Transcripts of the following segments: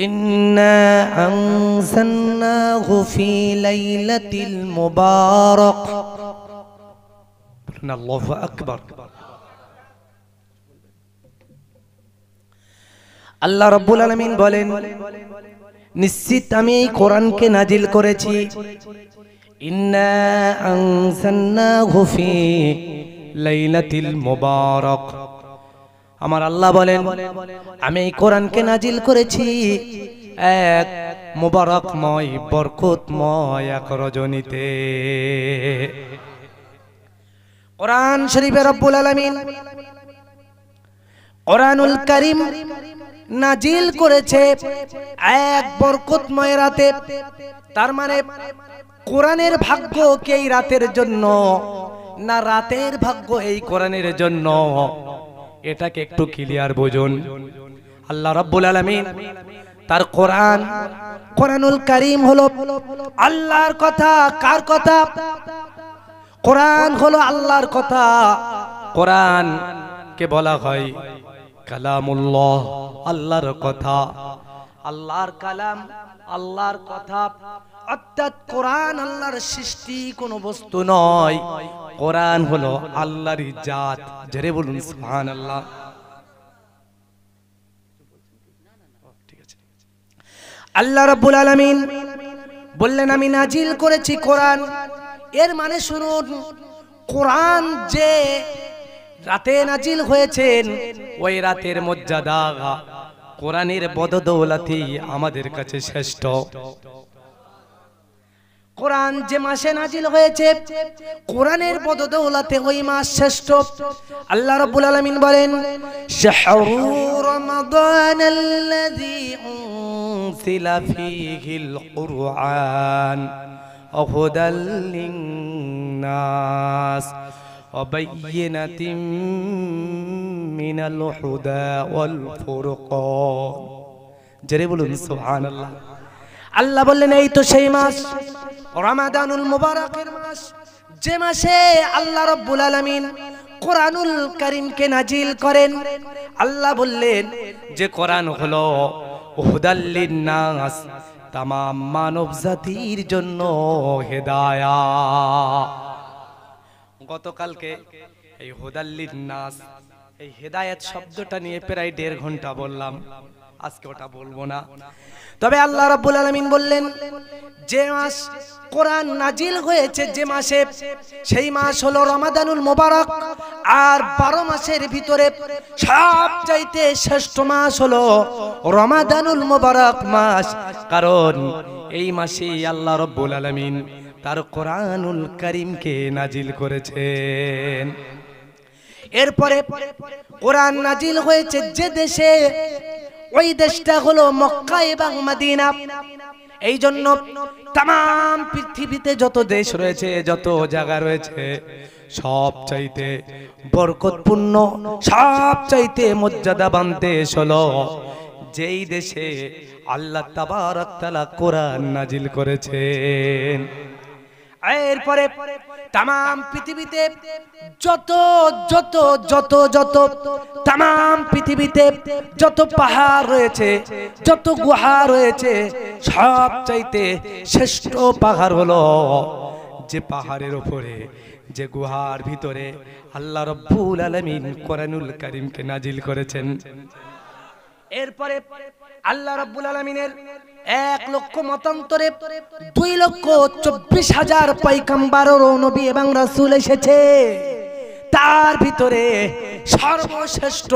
ইন্না আনজালনাহু ফি লাইলাতিল মুবারাক। বলুন আল্লাহু আকবার। আল্লাহ রাব্বুল আলামিন বলেন, নিশ্চিত আমি এই কোরআনকে নাজিল করেছি। ইন্না আনজালনাহু ফি লাইলাতিল মুবারাক। আমার আল্লাহ বলেন, আমি এই কোরআনকে নাজিল করেছি এক মুবারকময় বরকতময় এক রজনীতে। কোরআন শরীফে রব্বুল আলামিন কোরআনুল কারীম নাজিল করেছে এক বরকতময় রাতে। তার মানে কোরআনের ভাগ্য কি এই রাতের জন্য, না রাতের ভাগ্য এই কোরআনের জন্য? এটাকে একটু ক্লিয়ার বুঝুন। আল্লাহ রাব্বুল আলামিন তার কোরআন, কোরআনুল কারীম হলো আল্লাহর কথা। কার কথা? কোরআন হলো আল্লাহর কথা। কোরআন কে বলা হয় কালামুল্লাহ, আল্লাহর কথা, আল্লাহর কালাম, আল্লাহর কথা। অর্থাৎ কোরআন আল্লাহর সৃষ্টি কোনো বস্তু নয়, কোরআন হলো আল্লাহরই জাত। জোরে বলুন সুবহানাল্লাহ। আল্লাহ রাব্বুল আলামিন বললেন, আমি নাজিল করেছি কোরআন। এর মানে শুনুন, কোরআন যে রাতে নাজিল হয়েছেন, ওই রাতের মর্যাদা কোরআনের বদৌলতি আমাদের কাছে শ্রেষ্ঠ। কোরআন যে মাসে নাজিল হয়েছে, কোরআনের বদৌলতে ওই মাস শ্রেষ্ঠ। আল্লাহ রাব্বুল আলামিন বলেন, শাহরু রমাদানাল্লাযী উনজিলা ফীহিল কুরআন হুদাল লিন্নাস ওয়া বায়্যিনাতিন মিনাল হুদা ওয়াল ফুরকান। জোরে বলুন সুবহানাল্লাহ। আল্লাহ বললেন, এই তো সেই মাস রমাদানুল মুবারাকের মাস, যে মাসে আল্লাহ রাব্বুল আলামিন কোরআনুল কারীমকে নাজিল করেন। আল্লাহ বললেন যে কোরআন হলো হুদাল লিন্নাস, তামাম মানব জাতির জন্য হেদায়াত। গতকালকে এই হুদাল লিন্নাস, এই হেদায়েত শব্দটা নিয়ে প্রায় 1.5 ঘন্টা বললাম। আজকে ওটা বলবো না। তবে আল্লাহ রাব্বুল আলামিন বললেন, যে মাস কোরআন নাজিল হয়েছে যে মাসে, সেই মাস হলো রমাদানুল মুবারক। আর 12 মাসের ভিতরে সবচাইতে শ্রেষ্ঠ মাস হলো রমাদানুল মুবারক মাস। কারণ এই মাসেই আল্লাহ রাব্বুল আলামিন তার কোরআনুল কারীমকে নাজিল করেছেন। এরপরে কোরআন নাজিল হয়েছে যে দেশে, ওই দেশটা হলো মক্কা এবং মদিনা। এই জন্য তাম পৃথিবীতে যত দেশ রয়েছে, যত জায়গা রয়েছে, সব চাইতে বরকতপূর্ণ, সব চাইতে মর্যাদাবান দেশ হলো যেই দেশে আল্লাহ তাবারক তাআলা কোরআন নাজিল করেছেন। এরপরে তাম পৃথিবীতে যত যত যত যত তাম পৃথিবীতে যত পাহাড় রয়েছে, যত গুহা রয়েছে, সব চাইতে শ্রেষ্ঠ পাহাড় হলো যে পাহাড়ের উপরে, যে গুহার ভিতরে আল্লাহ রাব্বুল আলামিন কোরআনুল কারীমকে নাজিল করেছেন। এরপরে আল্লাহ রাব্বুল আলামিনের 1 লক্ষ মতান্তরে 2,24,000 পয়গম্বর ও নবী এবং রাসূল এসেছে। তার ভিতরে সর্বশ্রেষ্ঠ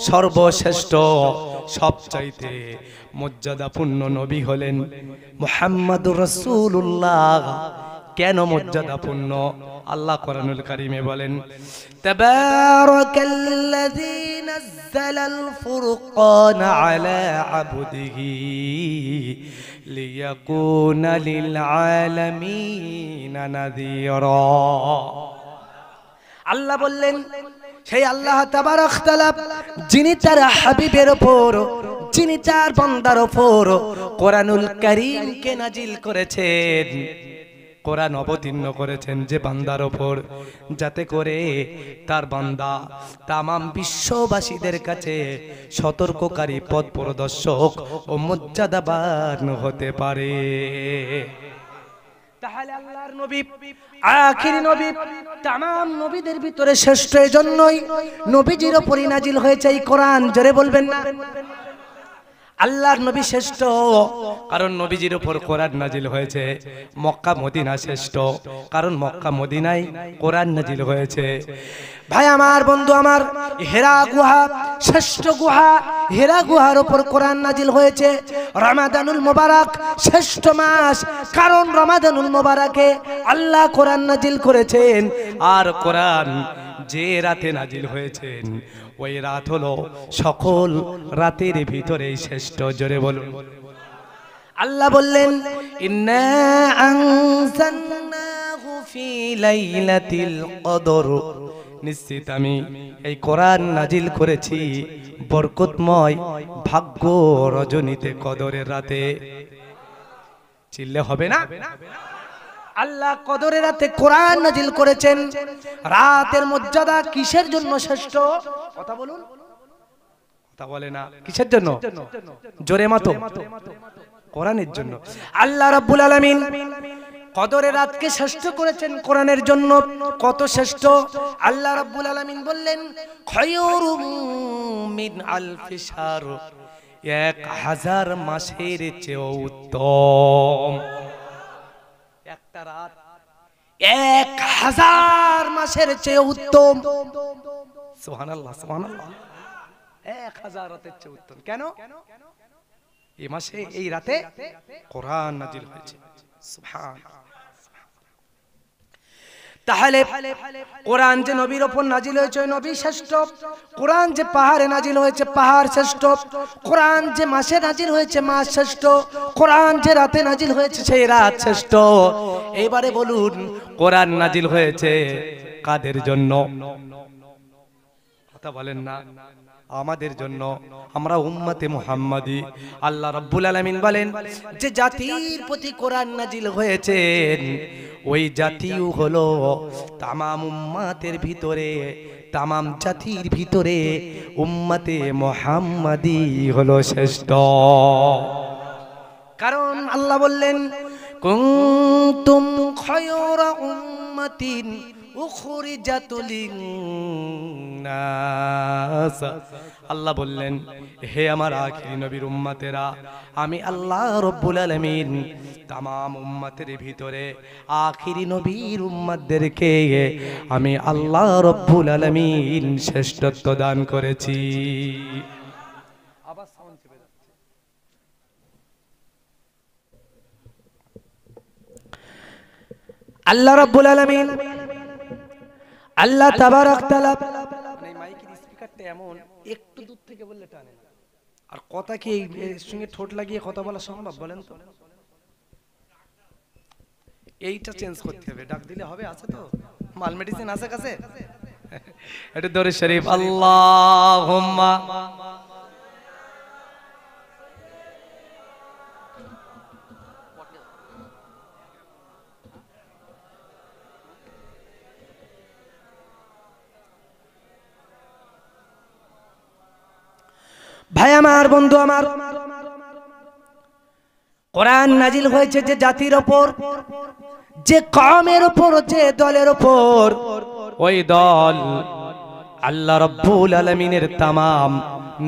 সর্বশ্রেষ্ঠ সবচাইতে মর্যাদাপূর্ণ নবী হলেন মুহাম্মদুর রাসূলুল্লাহ। কেন মর্যাদাপূর্ণ? আল্লাহ কোরআনুল কারীমে বলেন, তাবারাকাল্লাযী নাযালাল ফুরকানা আলা আবদিহি লিয়াকুনা লিল আলামিনা নাযীরা। আল্লাহ বললেন, সেই আল্লাহ তাবারক তাআলা যিনি তার হাবিবের উপর, যিনি তার বান্দার উপর কোরআনুল কারীমকে নাজিল করেছেন, কোরআন অবতীর্ণ করেছেন যে বান্দার ওপর, যাতে করে তার বান্দা তামাম বিশ্ববাসীদের কাছে সতর্ককারী পথ প্রদর্শক ও মর্যাদাবান হতে পারে। তাহলে আল্লাহর নবী আখিরি নবী, তামাম নবীদের ভিতরে শ্রেষ্ঠ, এজন্যই নবীজির উপরই নাজিল হয়েছে এই কোরআন। জোরে বলবেন না? আল্লাহর নবী শ্রেষ্ঠ, কারণ নবীজির উপর কোরআন নাজিল হয়েছে। মক্কা মদিনা শ্রেষ্ঠ, কারণ মক্কা মদিনায় কোরআন নাজিল হয়েছে। ভাই আমার, বন্ধু আমার, হেরা গুহা শ্রেষ্ঠ গুহা, হেরা গুহার উপর কোরআন নাজিল হয়েছে। রমাদানুল মোবারক শ্রেষ্ঠ মাস, কারণ রমাদানুল মোবারকে আল্লাহ কোরআন নাজিল করেছেন। আর কোরআন যে রাতে নাজিল হয়েছেন, ওই রাত হলো সকল রাতের ভিতরে শ্রেষ্ঠ। জোরে বলুন। আল্লাহ বললেন, ইন্না আনজালনাহু ফি লাইলাতিল কদর, নিশ্চিত আমি এই কোরআন নাজিল করেছি বরকতময় ভাগ্য রজনীতে, কদরের রাতে। চিল্লে হবে না? আল্লাহ কদরের রাতে কোরআন নাজিল করেছেন। রাতের মর্যাদা কিসের জন্য শ্রেষ্ঠ? কথা বলুন। কথা বলে না। কিসের জন্য? জোরে মাতো। কোরআনের জন্য। আল্লাহ রাব্বুল আলামিন কদরের রাতকে শ্রেষ্ঠ করেছেন কোরআনের জন্য। কত শ্রেষ্ঠ! আল্লাহ রাব্বুল আলামিন বললেন, খায়রুম মিন আলফি শাহর, 1000 মাসের চেয়ে উত্তম। একটা রাত 1000 মাসের চেয়ে উত্তম। সুবহানাল্লাহ, সুবহানাল্লাহ। 1000 রাতের চেয়ে উত্তম। কেন? এই মাসে, এই রাতে কোরআন নাজিল হয়েছে। সুবহানাল্লাহ। তাহলে কোরআন যে নবীর উপর নাজিল হয়েছে, ওই নবী শ্রেষ্ঠ। কোরআন যে পাহাড়ে নাজিল হয়েছে, পাহাড় শ্রেষ্ঠ। কোরআন যে মাসে নাজিল হয়েছে, মাস শ্রেষ্ঠ। কোরআন যে রাতে নাজিল হয়েছে, সেই রাত শ্রেষ্ঠ। এবারে বলুন, কোরআন নাজিল হয়েছে কাদের জন্য? কথা বলেন না। আমাদের জন্য, আমরা উম্মতে মুহাম্মাদি। আল্লাহ রাব্বুল আলামিন বলেন, যে জাতির প্রতি কোরআন নাজিল হয়েছে, ওই জাতিও হলো তামাম উম্মাতের ভিতরে, তামাম জাতির ভিতরে উম্মতে মুহাম্মাদি হলো শ্রেষ্ঠ। কারণ আল্লাহ বললেন, কুনতুম খায়রা উম্মাতিন উখরিজাত লিন-নাস। আল্লাহ বললেন, হে আমার আখিরি নবীর উম্মতেরা, আমি আল্লাহ রাব্বুল আলামিন তামাম উম্মতের ভিতরে আখিরি নবীর উম্মতদেরকে আমি আল্লাহ রাব্বুল আলামিন শ্রেষ্ঠত্ব দান করেছি। আবার সাউন্ড চেপে যাচ্ছে। আল্লাহ রাব্বুল আলামিন, আল্লাহ তাবারক তাআলা, মানে মাইকের স্পিকারটা এমন, একটু দূর থেকে বললে টানে না। আর কথা কি এর সঙ্গে ঠোঁট লাগিয়ে কথা বলা সম্ভব? বলেন তো। এইটা চেঞ্জ করতে হবে। ডাক দিলে হবে? আছে তো? মাল মেডিসিন আছে কাছে? এটা দরুদ শরীফ। আল্লাহুম্মা ভাই আমার, বন্ধু আমার, কোরআন নাজিল হয়েছে যে জাতির ওপর, যে কওমের ওপর, যে দলের ওপর, ওই দল আল্লাহ রাব্বুল আলামিনের তামাম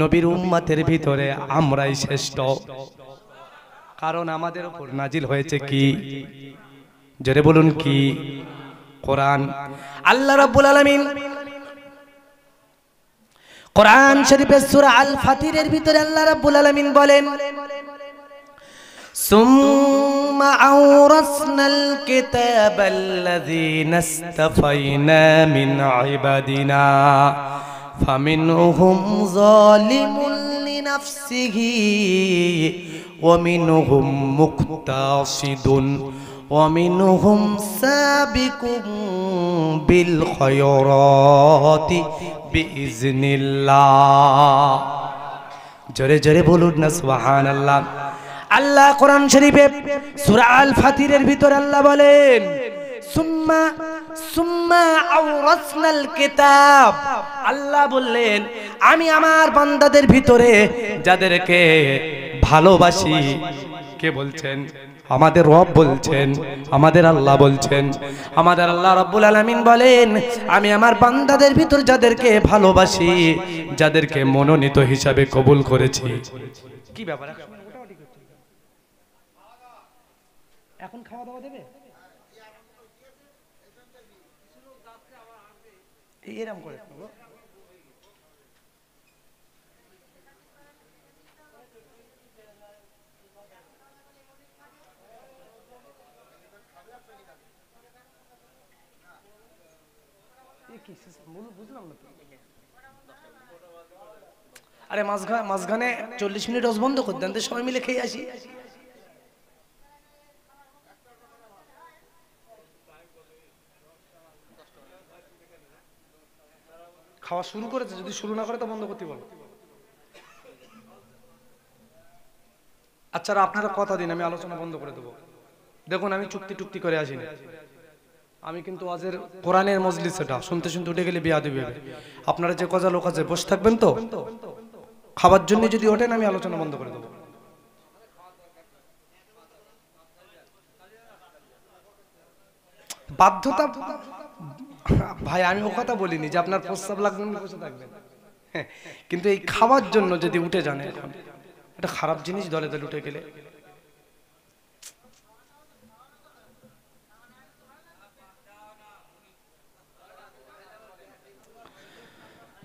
নবীর উম্মতের ভিতরে আমরাই শ্রেষ্ঠ। কারণ আমাদের ওপর নাজিল হয়েছে কি? জোরে বলুন কি? কোরআন। আল্লাহ রাব্বুল আলামিন কোরআন শরীফের সূরা আল ফাতিরের ভিতরে আল্লাহ রাব্বুল আলামিন বলেন, সুম্মা আওরাসনাল কিতাবাল্লাযীনা ইসতাফাইনা মিন ইবাদিনা ফামিনহুম যালিমুন লিনাফসিহি ওয়া মিনহুম মুকতাসিদুন ওয়া মিনহুম সাবিকুন বিল খায়রাতি বিইজনিল্লাহ। জোরে জোরে বলুন না সুবহানাল্লাহ। আল্লাহ কোরআন শরীফে সূরা আল ফাতিরের ভিতর আল্লাহ বলেন সুম্মা আওরাসনাল কিতাব, আল্লাহ বললেন আমি আমার বান্দাদের ভিতরে যাদেরকে ভালোবাসি, কে বলছেন? আমাদের রব বলছেন, আমাদের আল্লাহ বলছেন। আমাদের আল্লাহ রাব্বুল আলামিন বলেন আমি আমার বান্দাদের ভিতর যাদেরকে ভালোবাসি, যাদেরকে মনোনীত হিসাবে কবুল করেছি। কি ব্যাপার, এখন খাওয়া দাওয়া দেবে? এরকম করে বুঝলাম না। আরে মাঝখানে 40 মিনিট রস বন্ধ করে দেন তো, সবাই মিলে খেয়ে আসি। খাওয়া শুরু করেছে, যদি শুরু না করে তো বন্ধ করতে বলো। আচ্ছা আপনারা কথা দিন, আমি আলোচনা বন্ধ করে দেবো। দেখুন আমি চুক্তি টুক্তি করে আসিনি, আমি কিন্তু আজের কোরআনের মজলিস, এটা শুনতে শুনতে উঠে গেলে বিয়াদবি হবে। আপনারা যে কজা লোক আছে বসে থাকবেন তো, খাবার জন্য যদি ওঠেন আমি আলোচনা বন্ধ করে দেবো। বাধ্যতা ভাই, আমি ও কথা বলিনি যে আপনার প্রস্তাব লাগবে না বসে থাকবেন, কিন্তু এই খাওয়ার জন্য যদি উঠে যান এটা খারাপ জিনিস, দলে দলে উঠে গেলে।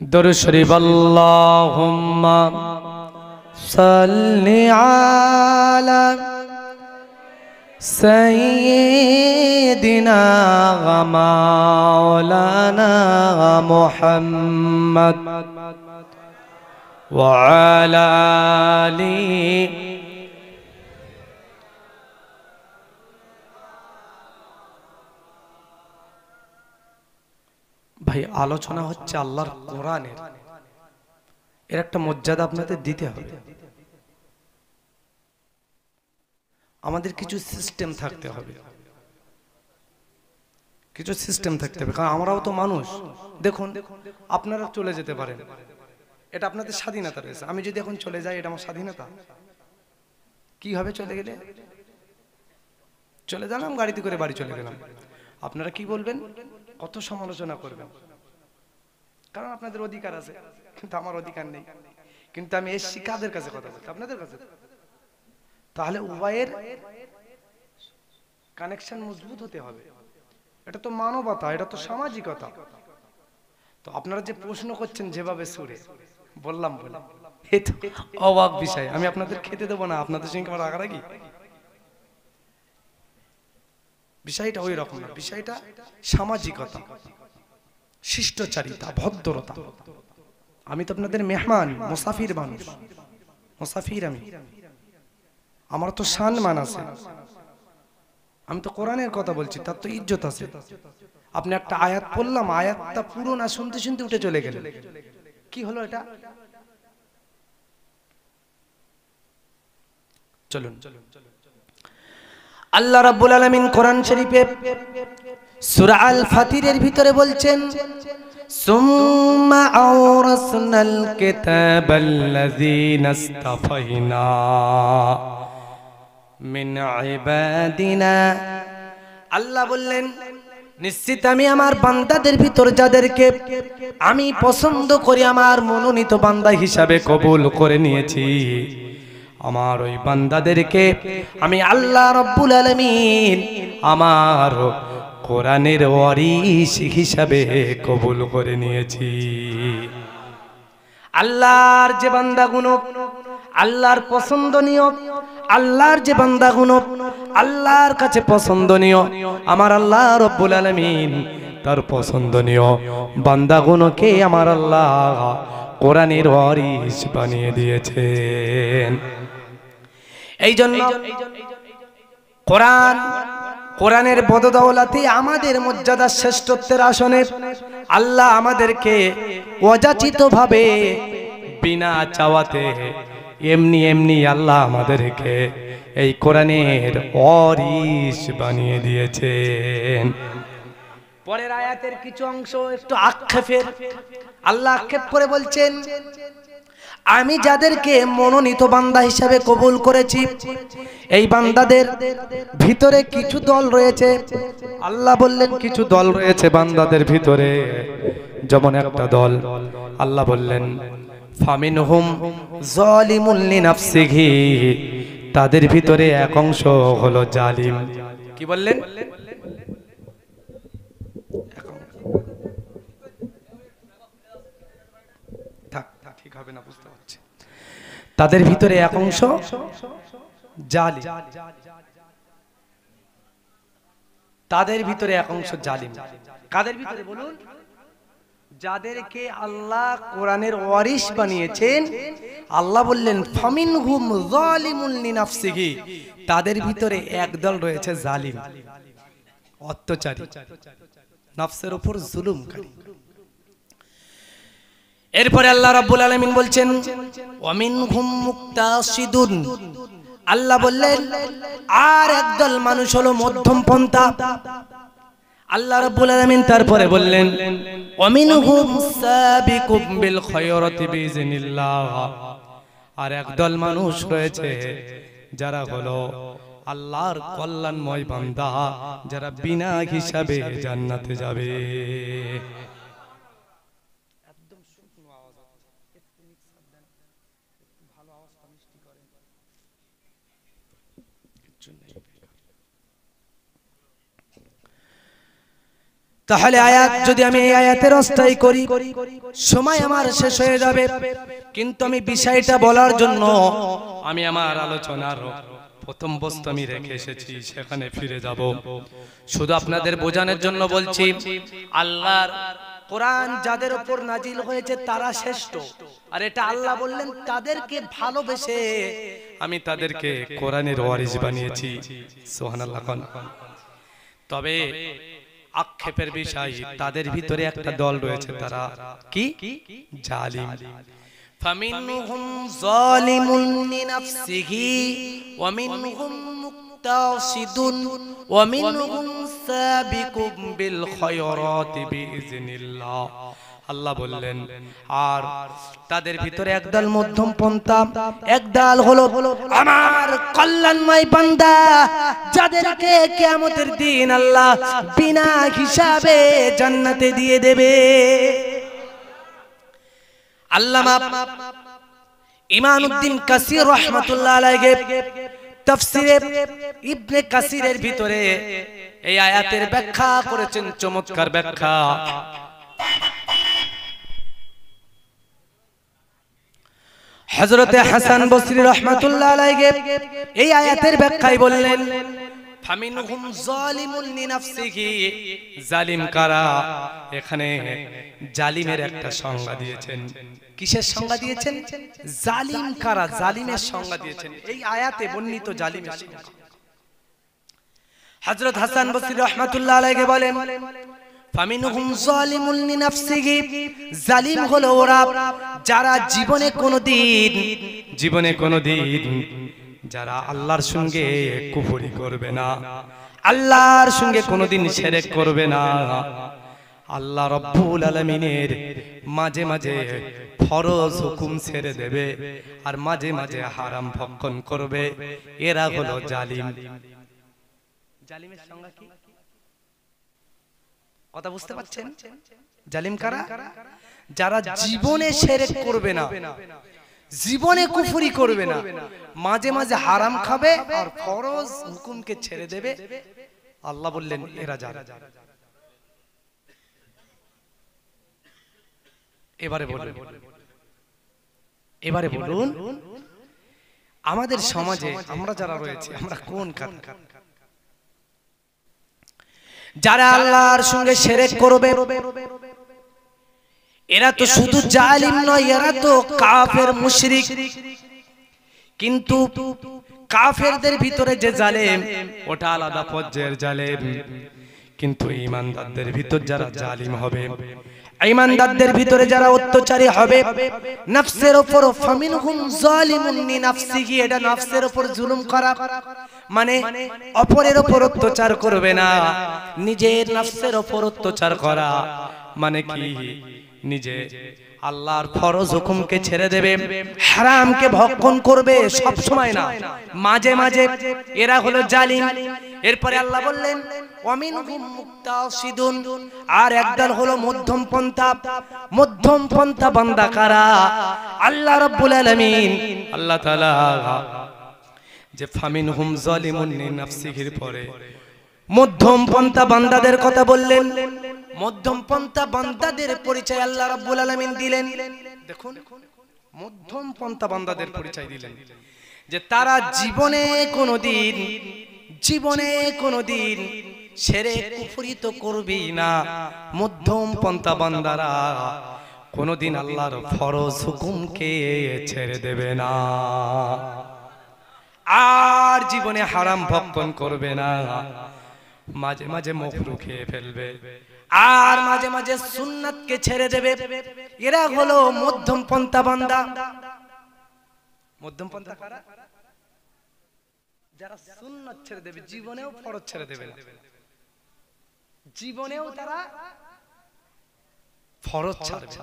দরুদ শরীফ আল্লাহুম্মা সাল্লি আলা সাইয়্যিদিনা ওয়া মাওলানা মুহাম্মদ ওয়া আলা আলিহি। ভাই আলোচনা হচ্ছে আল্লাহর কোরআনের, এর একটা মর্যাদা আপনাদের দিতে হবে। আমাদের কিছু সিস্টেম থাকতে হবে, কিছু সিস্টেম থাকতে হবে, কারণ আমরাও তো মানুষ। দেখুন আপনারা চলে যেতে পারেন, এটা আপনাদের স্বাধীনতা রয়েছে। আমি যদি এখন চলে যাই, এটা আমার স্বাধীনতা? কি হবে চলে গেলে? চলে গেলাম গাড়িতে করে, বাড়ি চলে গেলাম, আপনারা কি বলবেন? কত সমালোচনা করবেন, কারণ আপনাদের অধিকার আছে, কিন্তু আমার অধিকার নেই। কিন্তু আমি এসছি কাদের কাছে কথা বলতে? আপনাদের কাছে। তাহলে উভয়ের কানেকশন মজবুত হতে হবে। এটা তো মানবতা, এটা তো সামাজিকতা। তো আপনারা যে প্রশ্ন করছেন যেভাবে সুরে বললাম বলে, এই তো অবাক বিষয়। আমি আপনাদের খেতে দেবো না, আপনাদের সঙ্গে আমার রাগারাগি, বিষয়টা ওই রকম না। বিষয়টা সামাজিকতা, শিষ্টাচারিতা, ভদ্রতা। আমি তো আপনাদের মেহমান, মুসাফির মানুষ, মুসাফির। আমি, আমার তো সম্মান আছে। আমি তো কোরআনের কথা বলছি, তার তো ইজ্জত আছে। আপনি একটা আয়াত পড়লাম, আয়াতটা পুরো না শুনতে শুনতে উঠে চলে গেলেন, কি হলো এটা? চলুন, আল্লাহ রাব্বুল আলামিন কোরআন শরীফে সূরা আল ফাতিরের ভিতরে বলছেন সুম্মা আওরাসনাল কিতাবাল্লাযীনা ইসতাফাইনা মিন ইবাদিনা। আল্লাহ বললেন নিশ্চিত আমি আমার বান্দাদের ভিতর যাদেরকে আমি পছন্দ করি, আমার মনোনীত বান্দা হিসাবে কবুল করে নিয়েছি, আমার ওই বান্দাদেরকে আমি আল্লাহ রাব্বুল আলামিন আমার কোরআনের ওয়ারিস হিসাবে কবুল করে নিয়েছি। আল্লাহর যে বান্দাগুলো আল্লাহর পছন্দনীয়, আল্লাহর যে বান্দাগুলো আল্লাহর কাছে পছন্দনীয়, আমার আল্লাহ রাব্বুল আলামিন তার পছন্দনীয় বান্দাগুলোকে আমার আল্লাহ কোরআনের ওয়ারিস বানিয়ে দিয়েছেন। এই জন্য কোরআনের বদৌলতে আমাদের মর্যাদা শ্রেষ্ঠত্বের আসনে আল্লাহ আমাদেরকে অযাচিত ভাবে বিনা চাওয়াতে এমনি এমনি আল্লাহ আমাদেরকে এই কোরআনের ওয়ারিস বানিয়ে দিয়েছেন। পরের আয়াতের কিছু অংশ একটু আক্ষেপের। আল্লাহ আক্ষেপ করে বলছেন, আমি যাদেরকে মনোনীত বান্দা হিসাবে কবুল করেছি, এই বান্দাদের ভিতরে কিছু দল রয়েছে। আল্লাহ বললেন কিছু দল রয়েছে বান্দাদের ভিতরে, যেমন একটা দল আল্লাহ বললেন ফামিনহুম যালিমুন লিনাফসিহি, তাদের ভিতরে এক অংশ হলো জালিম। কি বললেন? ঠিক হবে না, বুঝতে পারছি। তাদের ভিতরে এক অংশ জালিম, তাদের ভিতরে এক অংশ জালিম। কাদের ভিতরে বলুন? যাদেরকে আল্লাহ কোরআনের ওয়ারিস বানিয়েছেন। আল্লাহ বললেন ফামিনহুম যালিমুন লিনাফসিহি, তাদের ভিতরে একদল রয়েছে জালিম, অত্যাচারী, নফসের উপর জুলুমকারী। এরপরে আল্লাহ রাব্বুল আলামিন বলছেন ওয়ামিনহুম মুক্তাসিদুন, আল্লাহ বললেন আর একদল মানুষ হলো মধ্যম পন্থা। আল্লাহ রাব্বুল আলামিন তারপরে বললেন ওয়ামিনহুম সাবিকুম বিল খায়রাতি বিইজনিল্লাহ, আর একদল মানুষ রয়েছে যারা হলো আল্লাহর কল্যাণময় বান্দা, যারা বিনা হিসাবে জান্নাতে যাবে। তাহলে আয়াত যদি আমি এই আয়াতের অস্থায়ী করি, সময় আমার শেষ হয়ে যাবে, কিন্তু আমি বিষয়টা বলার জন্য আমি আমার আলোচনার প্রথম বস্তু আমি রেখে এসেছি, সেখানে ফিরে যাব। শুধু আপনাদের বোঝানোর জন্য বলছি, আল্লাহর কোরআন যাদের উপর নাজিল হয়েছে তারা শ্রেষ্ঠ, আর এটা আল্লাহ বললেন তাদেরকে ভালোবেসে আমি তাদেরকে কোরআনের ওয়ারিস বানিয়েছি। সুবহানাল্লাহ। তবে আক্ষেপের বিষয়, তাদের ভিতরে একটা দল রয়েছে, তারা কি? জালিম। ফামিনহুম যালিমুন লিনাফসিহি ওয়া মিনহুম মুক্তাসিদুন ওয়া মিনহুম সাবিকুম বিল খায়রাতি বিইজনিল্লাহ। আল্লাহ বললেন আর তাদের ভিতরে একদল মধ্যম পন্থা, একদল হলো আমার কল্যাণময় বান্দা, যাদেরকে কিয়ামতের দিন আল্লাহ বিনা হিসাবে জান্নাতে দিয়ে দেবে। আল্লামা ইমামউদ্দিন কাসির রাহমাতুল্লাহ আলাইহি তাফসীরে ইবনে কাসিরের ভিতরে এই আয়াতের ব্যাখ্যা করেছেন, চমৎকার ব্যাখ্যা। হযরতে হাসান বসরি রাহমাতুল্লাহ আলাইহি এই আয়াতের ব্যাখ্যায় বললেন ফামিনহুম যালিমুন লিনাফসিহি, জালিম কারা? এখানে জালিমের একটা সংজ্ঞা দিয়েছেন। কিসের সংজ্ঞা দিয়েছেন? জালিম কারা, জালিমের সংজ্ঞা দিয়েছেন এই আয়াতে বর্ণিত জালিমের সংজ্ঞা। হযরত হাসান বসরি রাহমাতুল্লাহ আলাইহি বলেন ফামিনহুম যালিমুন লিনাফসিহি, জালিম হলো ওরা যারা জীবনে কোনোদিন যারা আল্লাহর সঙ্গে কুফরি করবে না, আল্লাহর সঙ্গে কোনোদিন শিরক করবে না, আল্লাহ রাব্বুল আলামিনের মাঝে মাঝে ফরজ হুকুম ছেড়ে দেবে আর মাঝে মাঝে হারাম ভক্ষণ করবে, এরা হলো জালিম। জালিমের সংজ্ঞা কি? কথা বুঝতে পারছেন? জালিম কারা? যারা জীবনে শিরক করবে না, জীবনে কুফরি করবে না, মাঝে মাঝে হারাম খাবে আর ফরজ হুকুমকে ছেড়ে দেবে। আল্লাহ বললেন এরা যারা। এবারে বলুন আমাদের সমাজে আমরা যারা রয়েছে আমরা কোন কাতা? যারা আল্লাহর সঙ্গে শিরক করবে এরা তো শুধু জালিম নয়, এরা তো কাফের মুশরিক। কিন্তু কাফেরদের ভিতরে যে জালেম ওটা আলাদা পর্যায়ের জালেম, কিন্তু ঈমানদারদের ভিতর যারা জালিম হবে ঈমানদারদের ভিতরে যারা অত্যাচারী হবে নফসের উপর, ফামিনহুম যালিমুন লিনাফসিহি, এটা নফসের উপর জুলুম করা মানে অপরের উপর অত্যাচার করবে না, নিজের নফসের উপর অত্যাচার করা মানে কি নিজে আল্লাহর ফরজ হুকুমকে ছেড়ে দেবে, হারামকে ভক্ষণ করবে, সব সময় না, মাঝে মাঝে। এরা হলো জালিম। এরপরে আল্লাহ বললেন ওয়ামিনহুম মুক্তাসিদুন, আর একদল হলো মধ্যম পন্থা। মধ্যম পন্থা বান্দা কারা? আল্লাহ রাব্বুল আলামিন আল্লাহ তাআলা যে ফামিনহুম যালিমুন লিনাফসিহির পরে মধ্যম পন্থা বান্দাদের কথা বললেন। মধ্যম পন্থা বান্দাদের পরিচয় আল্লাহ রাব্বুল আলামিন দিলেন। দেখুন, মধ্যম পন্থা বান্দাদের পরিচয় দিলেন যে তারা জীবনে কোনোদিন শিরক কুফরি তো করবেই না। মধ্যম পন্থা বান্দারা কোনোদিন আল্লাহর ফরজ হুকুমকে ছেড়ে দেবে না, আর জীবনে হারাম ভক্ষণ করবে না, মাঝে মাঝে মাকরু খেয়ে ফেলবে, আর মাঝে মাঝে সুন্নাতকে ছেড়ে দেবে। এরা হলো মধ্যম পন্থা বান্দা। মধ্যম পন্থা কারা? যারা সুন্নাত ছেড়ে দেবে, জীবনেও ফরজ ছেড়ে দেবে না, জীবনেও তারা ফরজ ছাড়বে,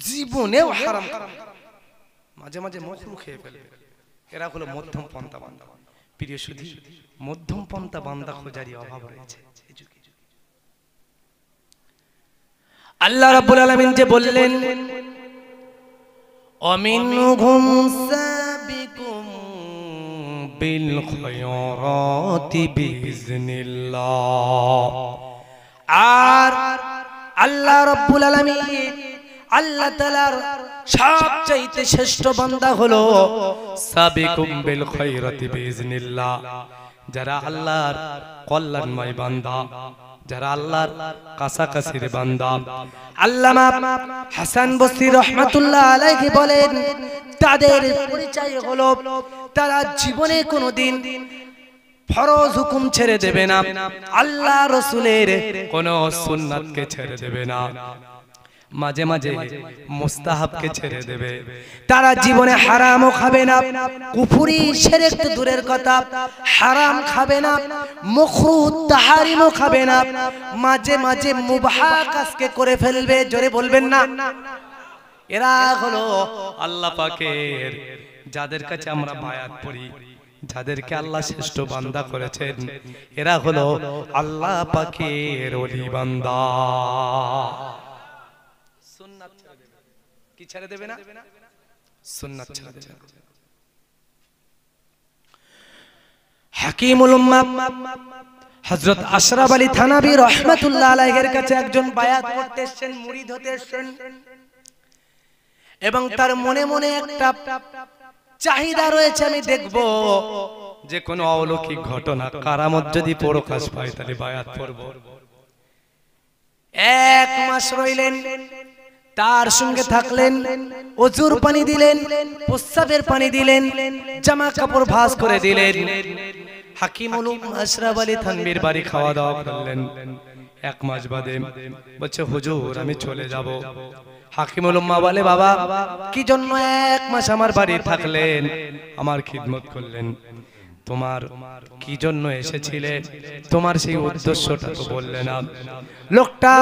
জীবনেও হারাম, মাঝে মাঝে মাকরু খেয়ে ফেলবে। এরা হলো মধ্যম পন্থা বান্দা। প্রিয় সুধী, মধ্যম পন্থা বান্দা খোঁজারই অভাব রয়েছে এই যুগে। আল্লাহ রাব্বুল আলামিন যে বললেন অমিনহুম সাবিকুম বিল খায়রাতি বিইজনিল্লাহ, আর আল্লাহ রাব্বুল আলামিন আল্লাহ তাআলার সবচেয়ে শ্রেষ্ঠ বান্দা হলো সাবিকুম বিল খায়রাতি বিইজনিল্লাহ, যারা আল্লাহর কল্যাণময় বান্দা, যারা আল্লাহর কাছাকাছির বান্দা। আল্লামা হাসান বসরি রাহমাতুল্লাহ আলাইহি বলেন তাদের পরিচয় হলো তারা জীবনে কোনোদিন ফরজ হুকুম ছেড়ে দেবে না, আল্লাহ রাসূলের কোন সুন্নাতকে ছেড়ে দেবে না, মাঝে মাঝে মুস্তাহাবকে ছেড়ে দেবে। তারা জীবনে হারামও খাবে না, কুফরি শিরক তো দূরের কথা, হারাম খাবে না, মাকরুহ তাহারিমও খাবে না, মাঝে মাঝে মুবাহ কাজকে করে ফেলবে। জোরে বলবেন না? এরা হলো আল্লাহ পাকের, যাদের কাছে আমরা বায়াত পড়ি, যাদেরকে আল্লাহ শ্রেষ্ঠ বান্দা করেছেন, এরা হলো আল্লাহ পাকের ওলি বান্দা। সুন্নাত ছেড়ে দেবে, কি ছেড়ে দেবে না? সুন্নাত ছেড়ে দেবে। হাকিমুল উম্মাহ হযরত আশরাফ আলী থানভী রাহমাতুল্লাহ আলাইহির কাছে একজন বায়াত করতে এসেছেন, মুরিদ হতে এসেছেন, এবং তার মনে মনে একটা চাহিদা রয়েছে, আমি দেখব যে কোন অলৌকিক ঘটনা, কারামত যদি প্রকাশ পায় তাহলে বায়াত করব। 1 মাস রইলেন, তার সঙ্গে থাকলেন, ওযুর পানি দিলেন, প্রস্রাবের পানি দিলেন, জামা কাপড় ভাঁজ করে দিলেন। হাকিমুল উম্মাহ আশরাফ আলী থানভীর বাড়ি খাওয়া দাওয়া করলেন। 1 মাস বাদে বলছে হুজুর আমি চলে যাব। হাকিমুল উম্মাহ বলে বাবা কি জন্য 1 মাস আমার বাড়ি থাকলেন, আমার খিদমত করলেন, তোমার কি জন্য এসেছিলে, তোমার সেই উদ্দেশ্যটা তো বললে না। লোকটা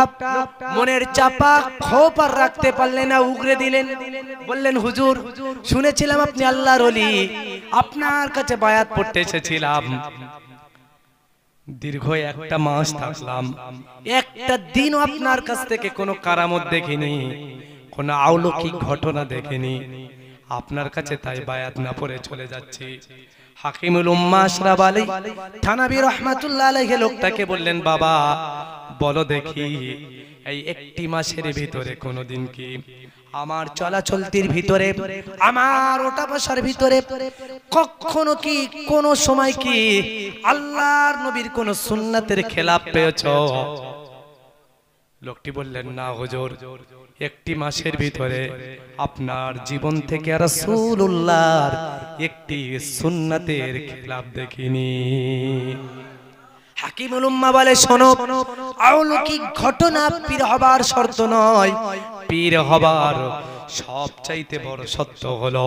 মনের চাপা ক্ষোভ আর রাখতে পারলেন না, উগরে দিলেন, বললেন হুজুর শুনেছিলাম আপনি আল্লাহর ওলি, আপনার কাছে বায়াত পড়তে এসেছিলাম, দীর্ঘ 1 মাস থাকলাম, একটা দিনও আপনার কাছ থেকে কোনো কারামত দেখিনি, কোনো অলৌকিক ঘটনা দেখিনি, আপনার কাছে তাই বায়াত না পড়ে চলে যাচ্ছি। হাকিমুল উম্মাহ আশরাফ আলী থানভী রাহমাতুল্লাহ আলাইহি লোকটাকে বললেন বাবা বলো দেখি, এই 1 মাসের ভিতরে কোনোদিন কি আমার চলাচলতির ভিতরে, আমার ওটা বসার ভিতরে কখনো কি কোনো সময় কি আল্লাহর নবীর কোন সুন্নাতের খেলাফ পেয়েছো? লোকটি বললেন না হুজুর, 1 মাসের ভিতরে আপনার জীবন থেকে রাসূলুল্লাহর একটি সুন্নাতের খেলাফ দেখিনি। হাকিমুল উম্মাহ বলে শোনো, অলৌকিক ঘটনা পীর হবার শর্ত নয়, পীর হবার সবচাইতে বড় সত্য হলো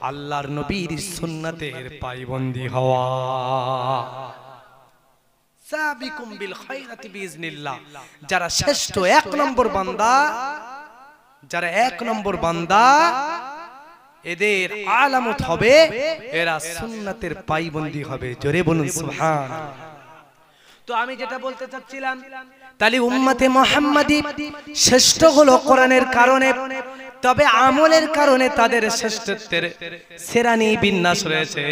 আল্লাহর নবীর সুন্নাতের পায়বন্দি হওয়া। সাবিকুম বিল খায়রাতি বিইজনিল্লাহ, যারা শ্রেষ্ঠ এক নম্বর বান্দা, যারা এক নম্বর বান্দা, এদের আলামত হবে এরা সুন্নাতের পায়বন্দি হবে। জোরে বলুন সুবহানাল্লাহ। তো আমি যেটা বলতে চাচ্ছিলাম, তাহলে উম্মতে মুহাম্মাদি শ্রেষ্ঠ হলো কোরআনের কারণে, তবে আমলের কারণে তাদের শ্রেষ্ঠত্বের শ্রেণী বিন্যাস রয়েছে।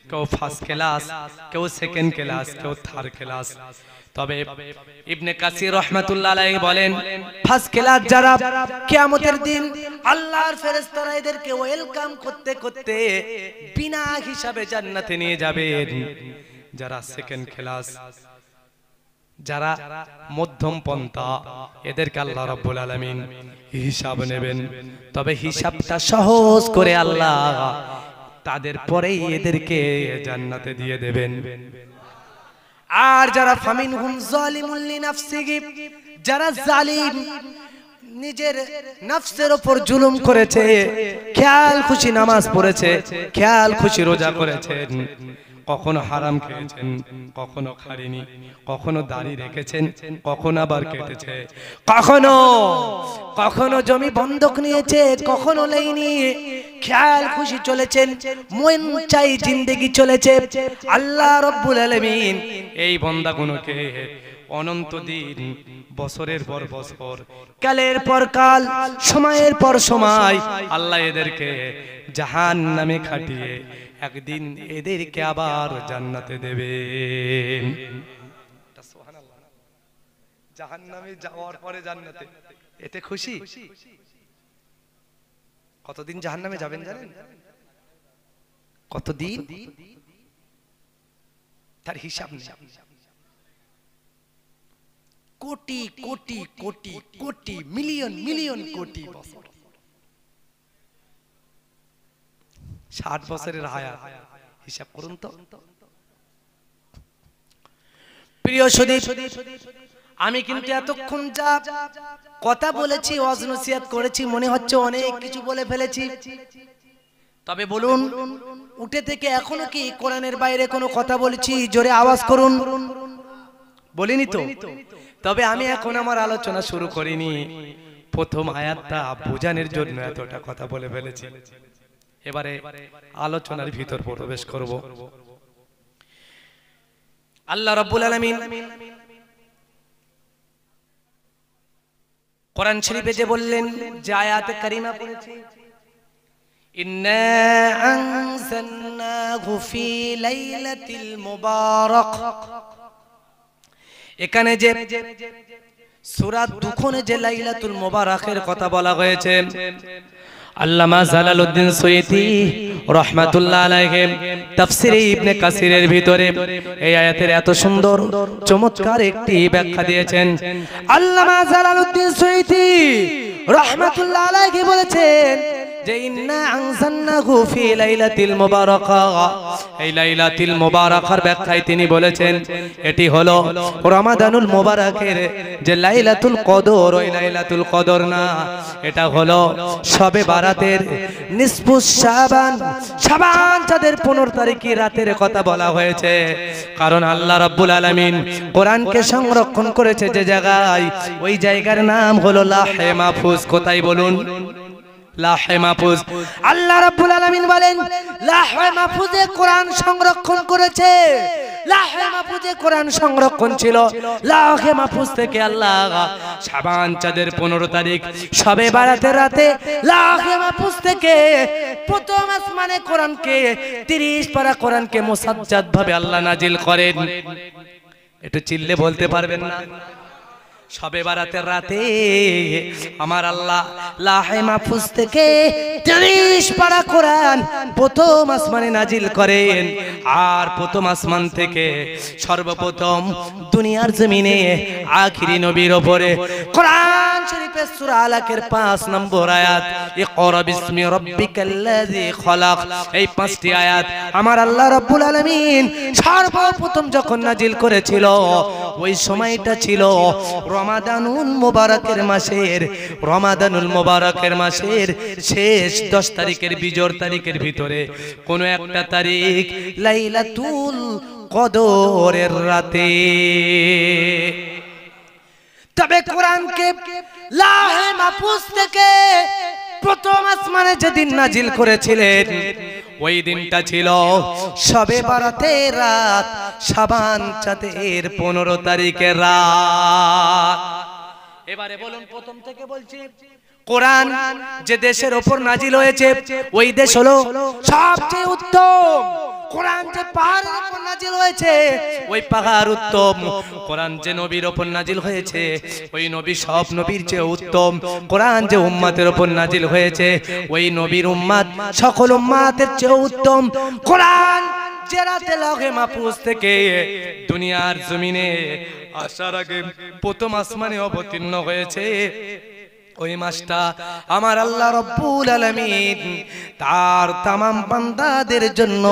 কেউ ফার্স্ট ক্লাস, কেউ সেকেন্ড ক্লাস, কেউ থার্ড ক্লাস। তবে ইবনে কাসির রাহমাতুল্লাহ আলাইহি বলেন, ফার্স্ট ক্লাস যারা, কিয়ামতের দিন আল্লাহর ফেরেশতারা এদেরকে ওয়েলকাম করতে করতে বিনা হিসাবে জান্নাতে নিয়ে যাবেন। যারা সেকেন্ড ক্লাস, যারা মধ্যম পন্থা, এদেরকে আল্লাহ রাব্বুল আলামিন হিসাব নেবেন। তবে হিসাবটা সহজ করে আল্লাহ তাদের পরেই এদেরকে জান্নাতে দিয়ে দেবেন। আর যারা ফামিনহুম যালিমুল লিনাফসিহি, যারা জালিম, নিজের নফসের উপর জুলুম করেছে, খেয়াল খুশি নামাজ পড়েছে, খেয়াল খুশি রোজা করেছেন, কখনো হারাম খেয়েছেন, কখনো খায়নি, কখনো দাড়ি রেখেছেন, কখনো আবার কেটেছে, কখনো কখনো জমি বন্ধক নিয়েছে, কখনো নেয়নি, খেয়াল খুশি চলেছেন, মন চাই জিন্দেগি চলেছে। আল্লাহ রাব্বুল আলামিন এই বান্দাগুলোকে অনন্ত দিন, বছরের পর বছর, কালের পর কাল, সময়ের পর সময় আল্লাহ এদেরকে জাহান্নামে খাটিয়ে একদিন এদেরকে আবার জান্নাতে দেবে। সুবহানাল্লাহ। জাহান্নামে যাওয়ার পরে জান্নাতে, এতে খুশি? কতদিন জাহান্নামে যাবেন জানেন? কতদিন? তার হিসাব নেই। কোটি কোটি কোটি কোটি, মিলিয়ন মিলিয়ন কোটি বছর, 60 বছরের হায়াত, হিসাব করুন তো। প্রিয় সুধী, আমি কিন্তু এতক্ষণ যা কথা বলেছি, ওয়াজ নসিহত করেছি, মনে হচ্ছে অনেক কিছু বলে ফেলেছি। তবে বলুন, উঠে থেকে এখনো কি কোরআনের বাইরে কোনো কথা বলেছি? জোরে আওয়াজ করুন। বলিনি তো? তবে আমি এখন আমার আলোচনা শুরু করিনি, প্রথম আয়াতটা বোঝানোর জন্য এতটা কথা বলে ফেলেছি। এবারে আলোচনার ভিতর প্রবেশ করব। আল্লাহ রাব্বুল আলামিন কোরআন শরীফে যে বললেন, যে আয়াতে কারিমা পড়েছি, ইন্না আনজালনাহু ফি লাইলাতিল মুবারাক, এখানে যে সূরা দুখনে যে লাইলাতুল মুবারাকের কথা বলা হয়েছে, আল্লামা জালালউদ্দিন সুয়ুতী রাহমাতুল্লাহ আলাইহি তাফসীরে ইবনে কাসিরের ভিতরে এই আয়াতের এত সুন্দর চমৎকার একটি ব্যাখ্যা দিয়েছেন। আল্লামা জালালউদ্দিন সুয়ুতী রাহমাতুল্লাহ আলাইহি বলেছেন যে ইন্না আনজালনাহু ফি লাইলাতিল মুবারাকা, এই লাইলাতুল মুবারাকার ব্যাখ্যায় তিনি বলেছেন এটি হলো রমাদানুল মুবারাকের যে লাইলাতুল কদর, ওই লাইলাতুল কদর না, এটা হলো শবে বারাতের নিসফুস শাবান, শাবান চাঁদের 15 তারিখের রাতের কথা বলা হয়েছে। কারণ আল্লাহ রাব্বুল আলামিন কোরআনকে সংরক্ষণ করেছে যে জায়গায়, ওই জায়গার নাম হলো লাহে মাহফুজ। কোথায় বলুন? লাহে মাহফুজ। আল্লাহ রাব্বুল আলামিন বলেন লাহে মাহফুজে কোরআন সংরক্ষণ করেছে। লাহে মাহফুজে কোরআন সংরক্ষণ ছিল, লাহে মাহফুজ থেকে আল্লাহ শাবান চাঁদের 15 তারিখ শবে বারাতের রাতে লাহে মাহফুজ থেকে প্রথম আসমানে কোরআনকে 30 পারা কোরআনকে মুসাজ্জাদ ভাবে আল্লাহ নাজিল করেন। একটু চিল্লে বলতে পারবেন না? শবে বারাতের রাতে আমার আল্লাহ লাহে মাহফুজ থেকে 30 পারা কোরআন প্রথম আসমানে নাজিল করেন। আর প্রথম আসমান থেকে সর্বপ্রথম দুনিয়ার জমিনে আখিরি নবীর উপরে কোরআন শরীফের শরীফের সূরা আলাকের 5 নম্বর আয়াত, ইকরা বিসমি রাব্বিকাল্লাযী খলাক। এই 5টি আয়াত আমার আল্লাহ রাব্বুল আলামিন সর্বপ্রথম যখন নাজিল করেছিল ওই সময়টা ছিল রমাদানুল মুবারকের মাসের শেষ 10 তারিখের বিজোড় তারিখের ভিতরে কোন একটা তারিখ লাইলাতুল কদরের রাতে। তবে কোরআনকে লাহে মাহফুজ থেকে প্রথম আসমানে যেদিন নাজিল করেছিলেন ওই দিনটা ছিল শবে বারাতের রাত, শাবান চাঁদের 15 তারিখের রাত। এবারে বলুন, প্রথম থেকে বলছি, কোরআন যে দেশের উপর নাজিল হয়েছে ওই দেশ হলো সবচেয়ে উত্তম। কোরআন যে পাহাড়ের উপর নাজিল হয়েছে ওই পাহাড় উত্তম। কোরআন যে নবীর উপর নাজিল হয়েছে ওই নবী সব নবীর চেয়ে উত্তম। কোরআন যে উম্মতের উপর নাজিল হয়েছে ওই নবীর উম্মত সকল উম্মতের চেয়ে উত্তম। কোরআন যে রাতে লাহে মাহফুজ থেকে দুনিয়ার জমিনে আসার আগে প্রথম আসমানে অবতীর্ণ হয়েছে ওই মাসটা আমার আল্লাহ রাব্বুল আলামিন তার तमाम বান্দাদের জন্য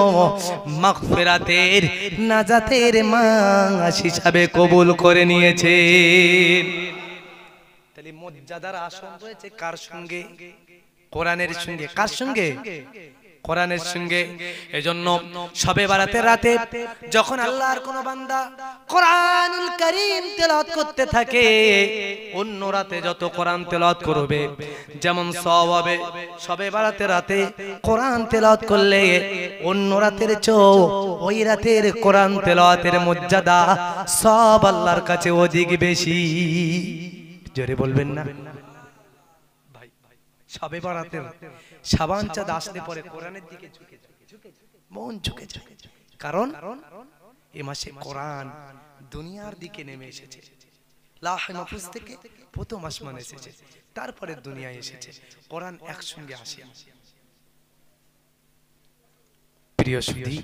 মাগফিরাতের নাজাতের মাস হিসাবে কবুল করে নিয়েছেন। তাহলে মর্যাদার আসন রয়েছে কার সঙ্গে? কোরআনের সঙ্গে। কার সঙ্গে? কোরআনের সঙ্গে। এজন্য শবে বারাতের রাতে যখন আল্লাহর কোন বান্দা কোরআনুল কারীম তেলাওয়াত করতে থাকে, অন্য রাতে যত কোরআন তেলাওয়াত করবে যেমন সওয়াব হবে, শবে বারাতের রাতে কোরআন তেলাওয়াত করলে অন্য রাতের চেয়ে ওই রাতের কোরআন তেলাওয়াতের মর্যাদা সব আল্লাহর কাছে অধিক বেশি। জোরে বলবেন না ভাই? শবে বারাতের শাবান চাঁদ আসলে পরে কোরআনের দিকে মন ঝুঁকে যায়, কারণ এই মাসে কোরআন দুনিয়ার দিকে নেমে এসেছে। লাহে মাহফুজ থেকে প্রথম আসমানে এসেছে, তারপরে দুনিয়ায় এসেছে। কোরআন একসঙ্গে আসে। প্রিয় সুধী,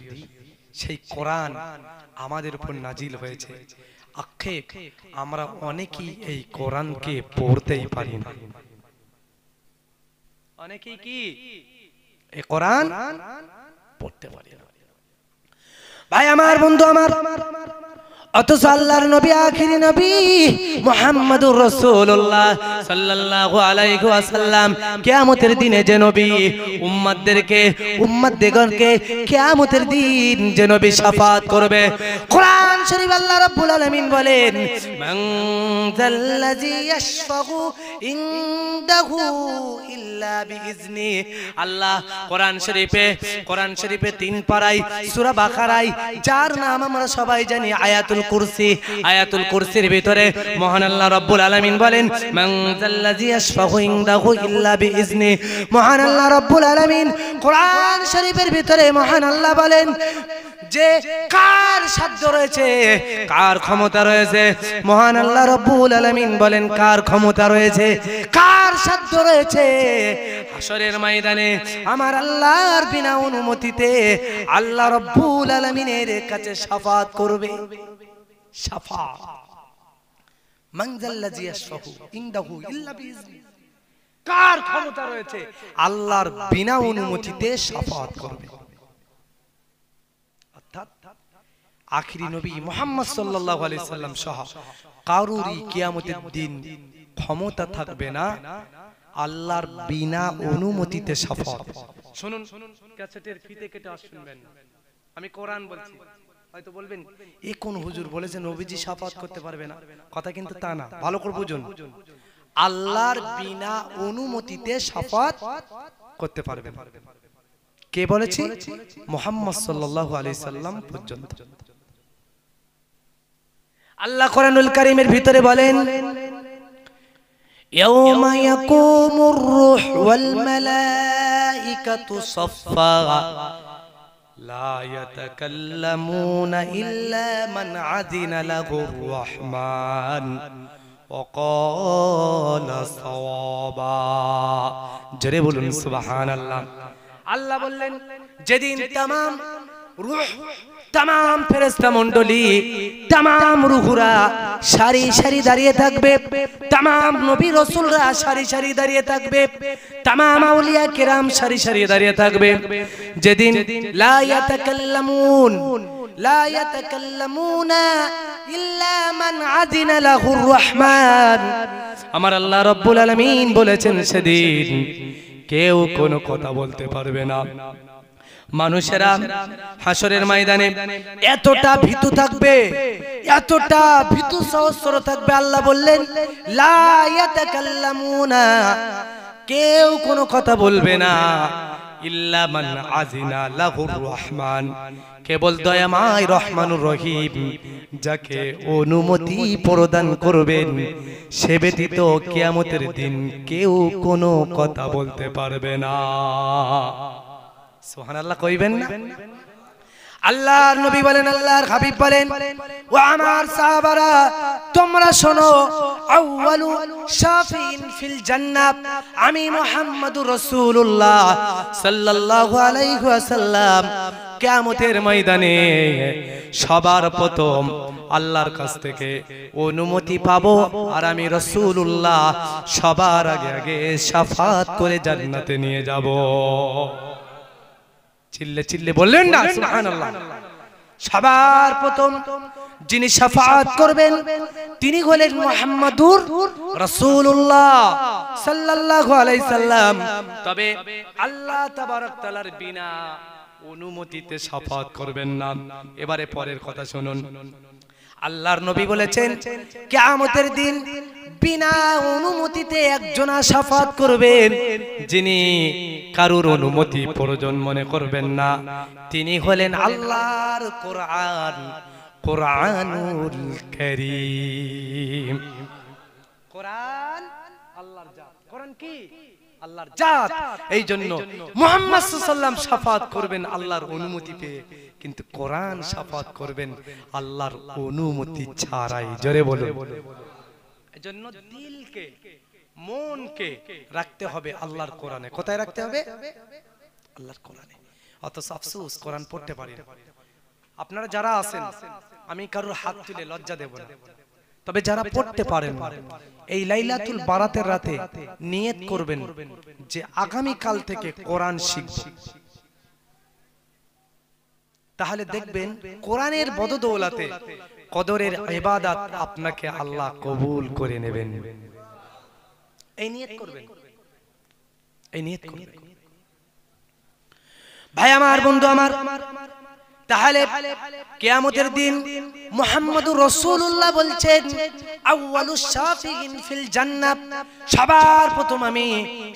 সেই কোরআন আমাদের উপর নাজিল হয়েছে। আক্ষেপ আমরা অনেকেই এই কোরআনকে পড়তেই পারি না। অনেকেই কি এই কোরআন পড়তে পারে না। ভাই আমার, বন্ধু আমার, অথচ আল্লাহর নবী আখিরি নবী মুহাম্মদুর রাসূলুল্লাহ সাল্লাল্লাহু আলাইহি ওয়াসাল্লাম কিয়ামতের দিনে যে নবী উম্মতদেরকে কিয়ামতের দিন যে নবী শাফাত করবে। কোরআন শরীফ আল্লাহ রাব্বুল আলামিন বলেন, মান যাল্লাযী ইয়াশফাউ ইনদাহু ইল্লা বিইজনি। আল্লাহ কোরআন শরীফে 3 পারায় সূরা বাকারায় যার নাম আমরা সবাই জানি আয়াতুল কুরসি, আয়াতুল কুরসির ভিতরে মহান আল্লাহ রাব্বুল আলামিন বলেন, মান যাল্লাযী ইয়াশফাউ ইনদাহু ইল্লা বিইজনি। মহান আল্লাহ রাব্বুল আলামিন কোরআন শরীফের ভিতরে মহান আল্লাহ বলেন যে কার সাধ্য রয়েছে, কার ক্ষমতা রয়েছে। মহান আল্লাহ রাব্বুল আলামিন বলেন কার ক্ষমতা রয়েছে, কার সাধ্য রয়েছে। হাশরের ময়দানে আমার আল্লাহর বিনা অনুমতিতে আল্লাহ রাব্বুল আলামিনের কাছে শাফাত করবে। শাফাত মান যাল্লাযী ইয়াশফাউ ইনদাহু ইল্লা বিইজনি। কার ক্ষমতা রয়েছে? আল্লাহর বিনা অনুমতিতে শাফাত করবে। অর্থাৎ আখিরি নবী মুহাম্মদ সাল্লাল্লাহু আলাইহি সাল্লাম সহ কারোরই কিয়ামতের দিন ক্ষমতা থাকবে না আল্লাহর বিনা অনুমতিতে শাফাত। শুনুন, ক্যাসেটের ফিতে কেটে শুনবেন, আমি কোরআন বলছি। হয়তো বলবেন এ কোন হুজুর বলেছে নবীজি শাফাত করতে পারবে না। কথা কিন্তু তা না, ভালো করে বুঝুন। আল্লাহর বিনা অনুমতিতে শাফাত করতে পারবে না। কে বলেছে? মুহাম্মদ সাল্লাল্লাহু আলাইহি সাল্লাম পর্যন্ত। আল্লাহ কোরআনুল কারীমের ভিতরে বলেন, ইয়াউমা ইয়াকুমুর রূহ ওয়াল মালাইকাতু সাফফা লা ইয়াতাকাল্লামুনা ইল্লা মান আযিনা লাহুর রাহমান ওয়া ক্বালা সাওয়াবা। জোরে বলুন সুবহানাল্লাহ। আল্লাহ বললেন যেদিন तमाम রূহ तमाम ফেরেশতা মণ্ডলী तमाम রূহরা সারি সারি দাঁড়িয়ে থাকবে तमाम নবী রাসূলরা সারি সারি দাঁড়িয়ে থাকবে तमाम আউলিয়া কিরাম সারি সারি দাঁড়িয়ে থাকবে যেদিন লা ইয়াতাকাল্লামুনা ইল্লা মান আযিনা লাহুর রহমান আমার আল্লাহ রাব্বুল আলামিন বলেছেন সেদিন কেউ কোনো কথা বলতে পারবে না মানুষেরা হাসরের ময়দানে এতটা ভীতু থাকবে এতটা ভীতু সহস্র থাকবে আল্লাহ বললেন লা ইয়াতাকাল্লামুনা কেউ কোনো কথা বলবে না ইল্লা মান আযিনা লাহুর রহমান কেবল দয়াময় রহমানুর রহিম যাকে অনুমতি প্রদান করবেন সে ব্যতীত কিয়ামতের দিন কেউ কোনো কথা বলতে পারবে না সুবহানাল্লাহ কইবেন না আল্লাহর নবী বলেন আল্লাহর হাবিব বলেন ও আমার সাহাবারা তোমরা শোনো আউয়ালু শাফিন ফিল জান্নাত আমি মুহাম্মদুর রাসূলুল্লাহ সাল্লাল্লাহু আলাইহি ওয়াসাল্লাম কিয়ামতের ময়দানে সবার প্রথম আল্লাহর কাছ থেকে অনুমতি পাবো আর আমি রাসূলুল্লাহ সবার আগে আগে শাফাত করে জান্নাতে নিয়ে যাব চিল্লে চিল্লে বললেন না সুবহানাল্লাহ সবার প্রথম যিনি শাফাআত করবেন তিনি হলেন মুহাম্মাদুর রাসূলুল্লাহ সাল্লাল্লাহু আলাইহি সাল্লাম তবে আল্লাহ তাবারক তাআলার বিনা অনুমতিতে শাফাআত করবেন না এবারে পরের কথা শুনুন আল্লাহর নবী বলেছেন কিয়ামতের দিন বিনা অনুমতিতে একজন শাফাআত করবেন যিনি কারোর অনুমতি প্রয়োজন মনে করবেন না তিনি হলেন আল্লাহর কোরআন কোরআনুল কারীম কোরআন আল্লাহর জাত কোরআন কি আল্লাহর জাত এইজন্য মুহাম্মদ সাল্লাল্লাহু আলাইহি ওয়াসাল্লাম শাফাআত করবেন আল্লাহর অনুমতি পেয়ে কিন্তু কোরআন শাফাআত করবেন আল্লাহর অনুমতি ছাড়াই জোরে বলুন এজন্য দিলকে মনকে রাখতে হবে আল্লাহর কোরআনে কোথায় রাখতে হবে আল্লাহর কোরআনে অথচ আফসোস কোরআন পড়তে পারি না আপনারা যারা আছেন আমি কারোর হাত তুলে লজ্জা দেব না তবে যারা পড়তে পারেন না এই লাইলাতুল বারাতের রাতে নিয়ত করবেন যে আগামী কাল থেকে কোরআন শিখব তাহলে দেখবেন কোরআনের বদৌলতে কদরের ইবাদত আপনাকে আল্লাহ কবুল করে নেবেন এই নিয়ত করবেন এই নিয়ত করবেন ভাই আমার বন্ধু আমার তাহলে কিয়ামতের দিন মুহাম্মদুর রাসূলুল্লাহ বলছেন আউয়ালুশ শাফিঈন ফিল জান্নাত সবার প্রথম আমি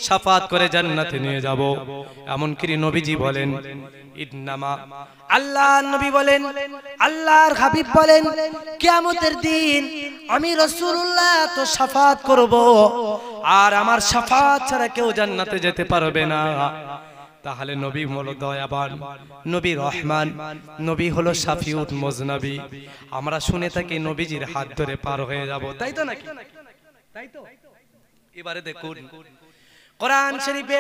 শাফাআত করে জান্নাতে নিয়ে যাব এমন কি নবীজি বলেন ইন্নামা আল্লাহর নবী বলেন আল্লাহর হাবিব বলেন কিয়ামতের দিন আমি রাসূলুল্লাহ তো শাফাআত করব আর আমার শাফাআত ছাড়া কেউ জান্নাতে যেতে পারবে না তাহলে নবী হলো দয়াবান নবী রহমান নবী হলো শাফিউল মুজনাবি আমরা শুনে থাকি নবীজির হাত ধরে পার হয়ে যাব তাই তো নাকি তাই তো এবারে দেখুন কোরআন শরীফে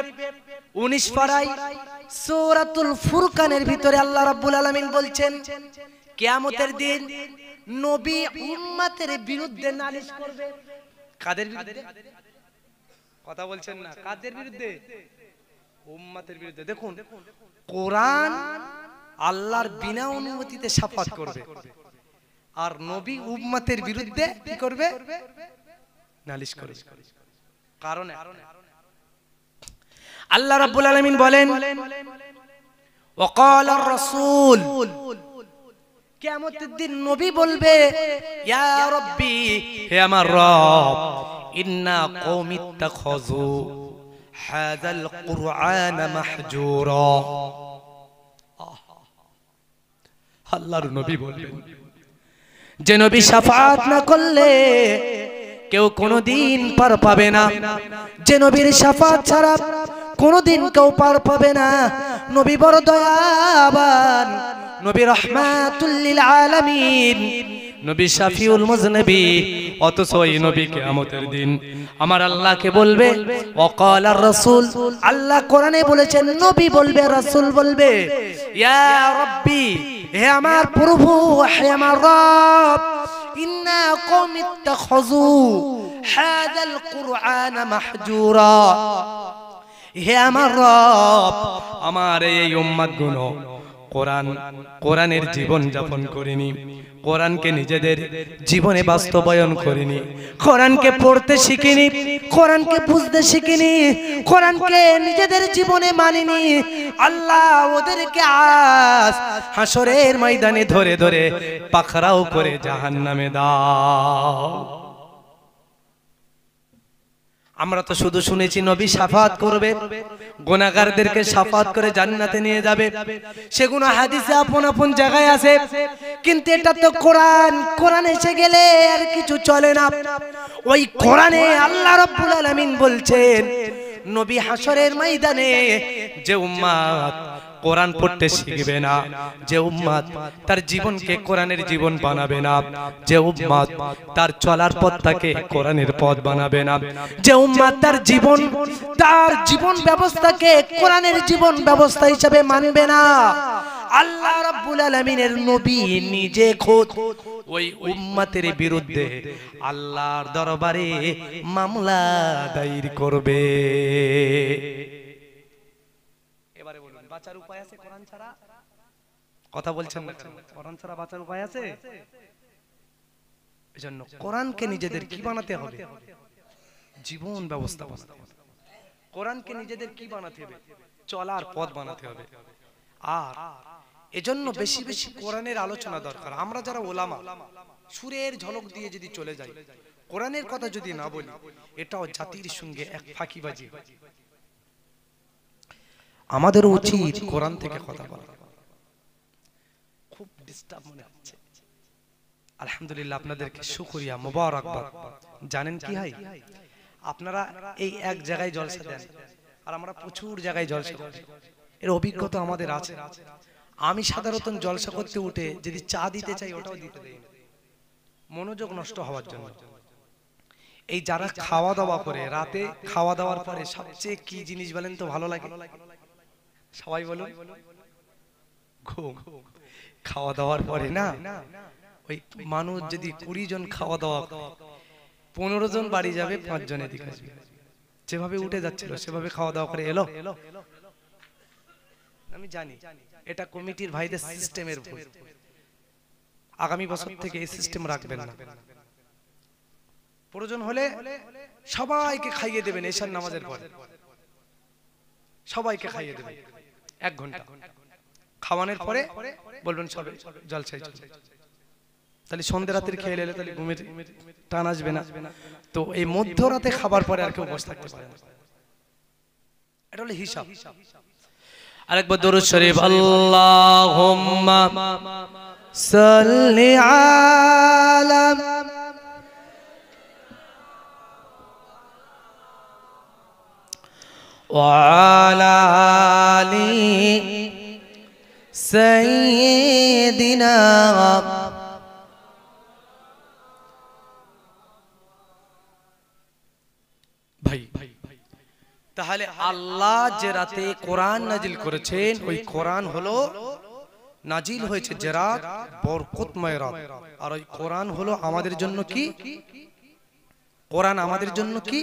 19 পারায় সূরাতুল ফুরকানের ভিতরে আল্লাহ রাব্বুল আলামিন বলছেন কিয়ামতের দিন নবী উম্মতের বিরুদ্ধে নালিশ করবে কাদের বিরুদ্ধে কথা বলছেন না কাদের বিরুদ্ধে উম্মতের বিরুদ্ধে দেখুন কোরআন আল্লাহর বিনা অনুমতিতে শাফাআত করবে আর নবী উম্মতের বিরুদ্ধে কি করবে নালিশ করবে কারণ আল্লাহ রাব্বুল আলামিন বলেন ওয়াকালার রাসূল কিয়ামতের দিন নবী বলবে ইয়া রাব্বি হে আমার রব ইন্না কওমি ইত্তাখাযু হাযাল কুরআন মাহজুরা আল্লাহর নবী বলবেন যে নবী শাফাআত না করলে কেউ কোনোদিন পার পাবে না যে নবীর শাফাআত ছাড়া কোনোদিন কেউ পার পাবে না নবী বড় দয়াবান নবী রাহমাতুল লিল আলামিন নবী শাফিউল মুজনবী, অথচ এই নবী কিয়ামতের দিন আমার আল্লাহকে বলবে ওয়াকালার রাসূল, আল্লাহ কোরআনে বলেছেন নবী বলবে, রাসূল বলবে ইয়া রাব্বি, হে আমার প্রভু, হে আমার রব, ইন্না কওমি ইত্তাখাযু হাযাল কুরআন মাহজুরা, হে আমার রব, আমার এই উম্মতগুলো কোরআনের জীবন যাপন করেনি, কোরআনকে নিজেদের জীবনে বাস্তবায়ন করেনি, কোরআনকে পড়তে শিখিনি, কোরআনকে বুঝতে শিখিনি, কোরআনকে নিজেদের জীবনে মানিনি। আল্লাহ ওদেরকে আজ হাসরের ময়দানে ধরে ধরে পাকড়াও করে জাহান্নামে দাও। আমরা তো শুধু শুনেছি নবী শাফাত করবে, গুনাহগারদেরকে শাফাত করে জান্নাতে নিয়ে যাবে, সেগুলো হাদিসে আপন আপন জায়গায় আছে, কিন্তু এটা তো কোরআন, কোরআন এসে গেলে আর কিছু চলে না। ওই কোরআনে আল্লাহ রাব্বুল আলামিন বলছেন নবী হাসরের ময়দানে যে উম্মত কোরআন পড়তে শিখবে না, যে উম্মত তার জীবনকে কোরআনের জীবন বানাবে না, যে উম্মত তার চলার পথটাকে কোরআনের পথ বানাবে না, যে উম্মত তার জীবন ব্যবস্থাকে কোরআনের জীবন ব্যবস্থা হিসেবে মানবে না, আল্লাহ রাব্বুল আলামিনের নবী নিজে খোদ ওই উম্মতের বিরুদ্ধে আল্লাহর দরবারে মামলা দায়ের করবে। এবারে বলুন, বাঁচার উপায় আছে কোরআন ছাড়া? কথা বলছেন না, কোরআন ছাড়া বাঁচার উপায় আছে? এজন্য কোরআনকে নিজেদের কি বানাতে হবে? জীবন ব্যবস্থা বানাতে হবে। কোরআনকে নিজেদের কি বানাতে হবে? চলার পথ বানাতে হবে। আর এজন্য বেশি বেশি কোরআনের আলোচনা দরকার। আমরা যারা ওলামা সুরের ঝলক দিয়ে যদি চলে যাই, কোরআনের কথা যদি না বলি, এটাও জাতির সঙ্গে এক ফাঁকিবাজি। আমাদের উচিত কোরআন থেকে কথা বলা। খুব ডিস্টার্ব মনে হচ্ছে। আলহামদুলিল্লাহ, আপনাদেরকে শুকরিয়া, মোবারকবাদ। জানেন কি হয়, আপনারা এই এক জায়গায় জলসা দেন আর আমরা প্রচুর জায়গায় জলসা করি, এর অভিজ্ঞতা আমাদের আছে। আমি সাধারণত জলসা করতে উঠে যদি চা দিতে চাই, ওটাও দিতে দেই না, মনোযোগ নষ্ট হওয়ার জন্য। এই যারা খাওয়া দাওয়া করে, রাতে খাওয়া দাওয়ার পরে সবচেয়ে কি জিনিস বলেন তো ভালো লাগে? সবাই বলুন, ঘুম। খাওয়া দাওয়ার পরে না, ওই মানুষ যদি 20 জন খাওয়া দাওয়া, 15 জন বাড়ি যাবে, 5 জন এদিকে আসবে। যেভাবে উঠে যাচ্ছিল সেভাবে খাওয়া দাওয়া করে এলো। আমি জানি এটা কমিটির ভাইদের সিস্টেমের ভুল। আগামী বছর থেকে এই সিস্টেম রাখবেন না। প্রয়োজন হলে সবাইকে খাইয়ে দেবেন, এশার নামাজের পরে সবাইকে খাইয়ে দেবেন 1 ঘন্টা। খাওয়ানোর পরে বলবেন সবে জলসায় চলে। তাহলে সন্ধ্যা রাতের খেয়ে এলে তাহলে ঘুমের টান আসবে না। তো এই মধ্যরাতে খাবার পরে আর কেউ বসে থাকতে পারে না। এটা হলো হিসাব। আরেকবার দরুদ শরীফ, আল্লাহুম্মা সাল্লি আলা ওয়া আলা আলি সাইয়্যিদিনা। ভাই তাহলে আল্লাহ যে রাতে কোরআন নাজিল করেছেন, ওই কোরআন হলো নাজিল হয়েছে যে রাত, বরকতময় রাত। আর ওই কোরআন হলো আমাদের জন্য কি? কোরআন আমাদের জন্য কি?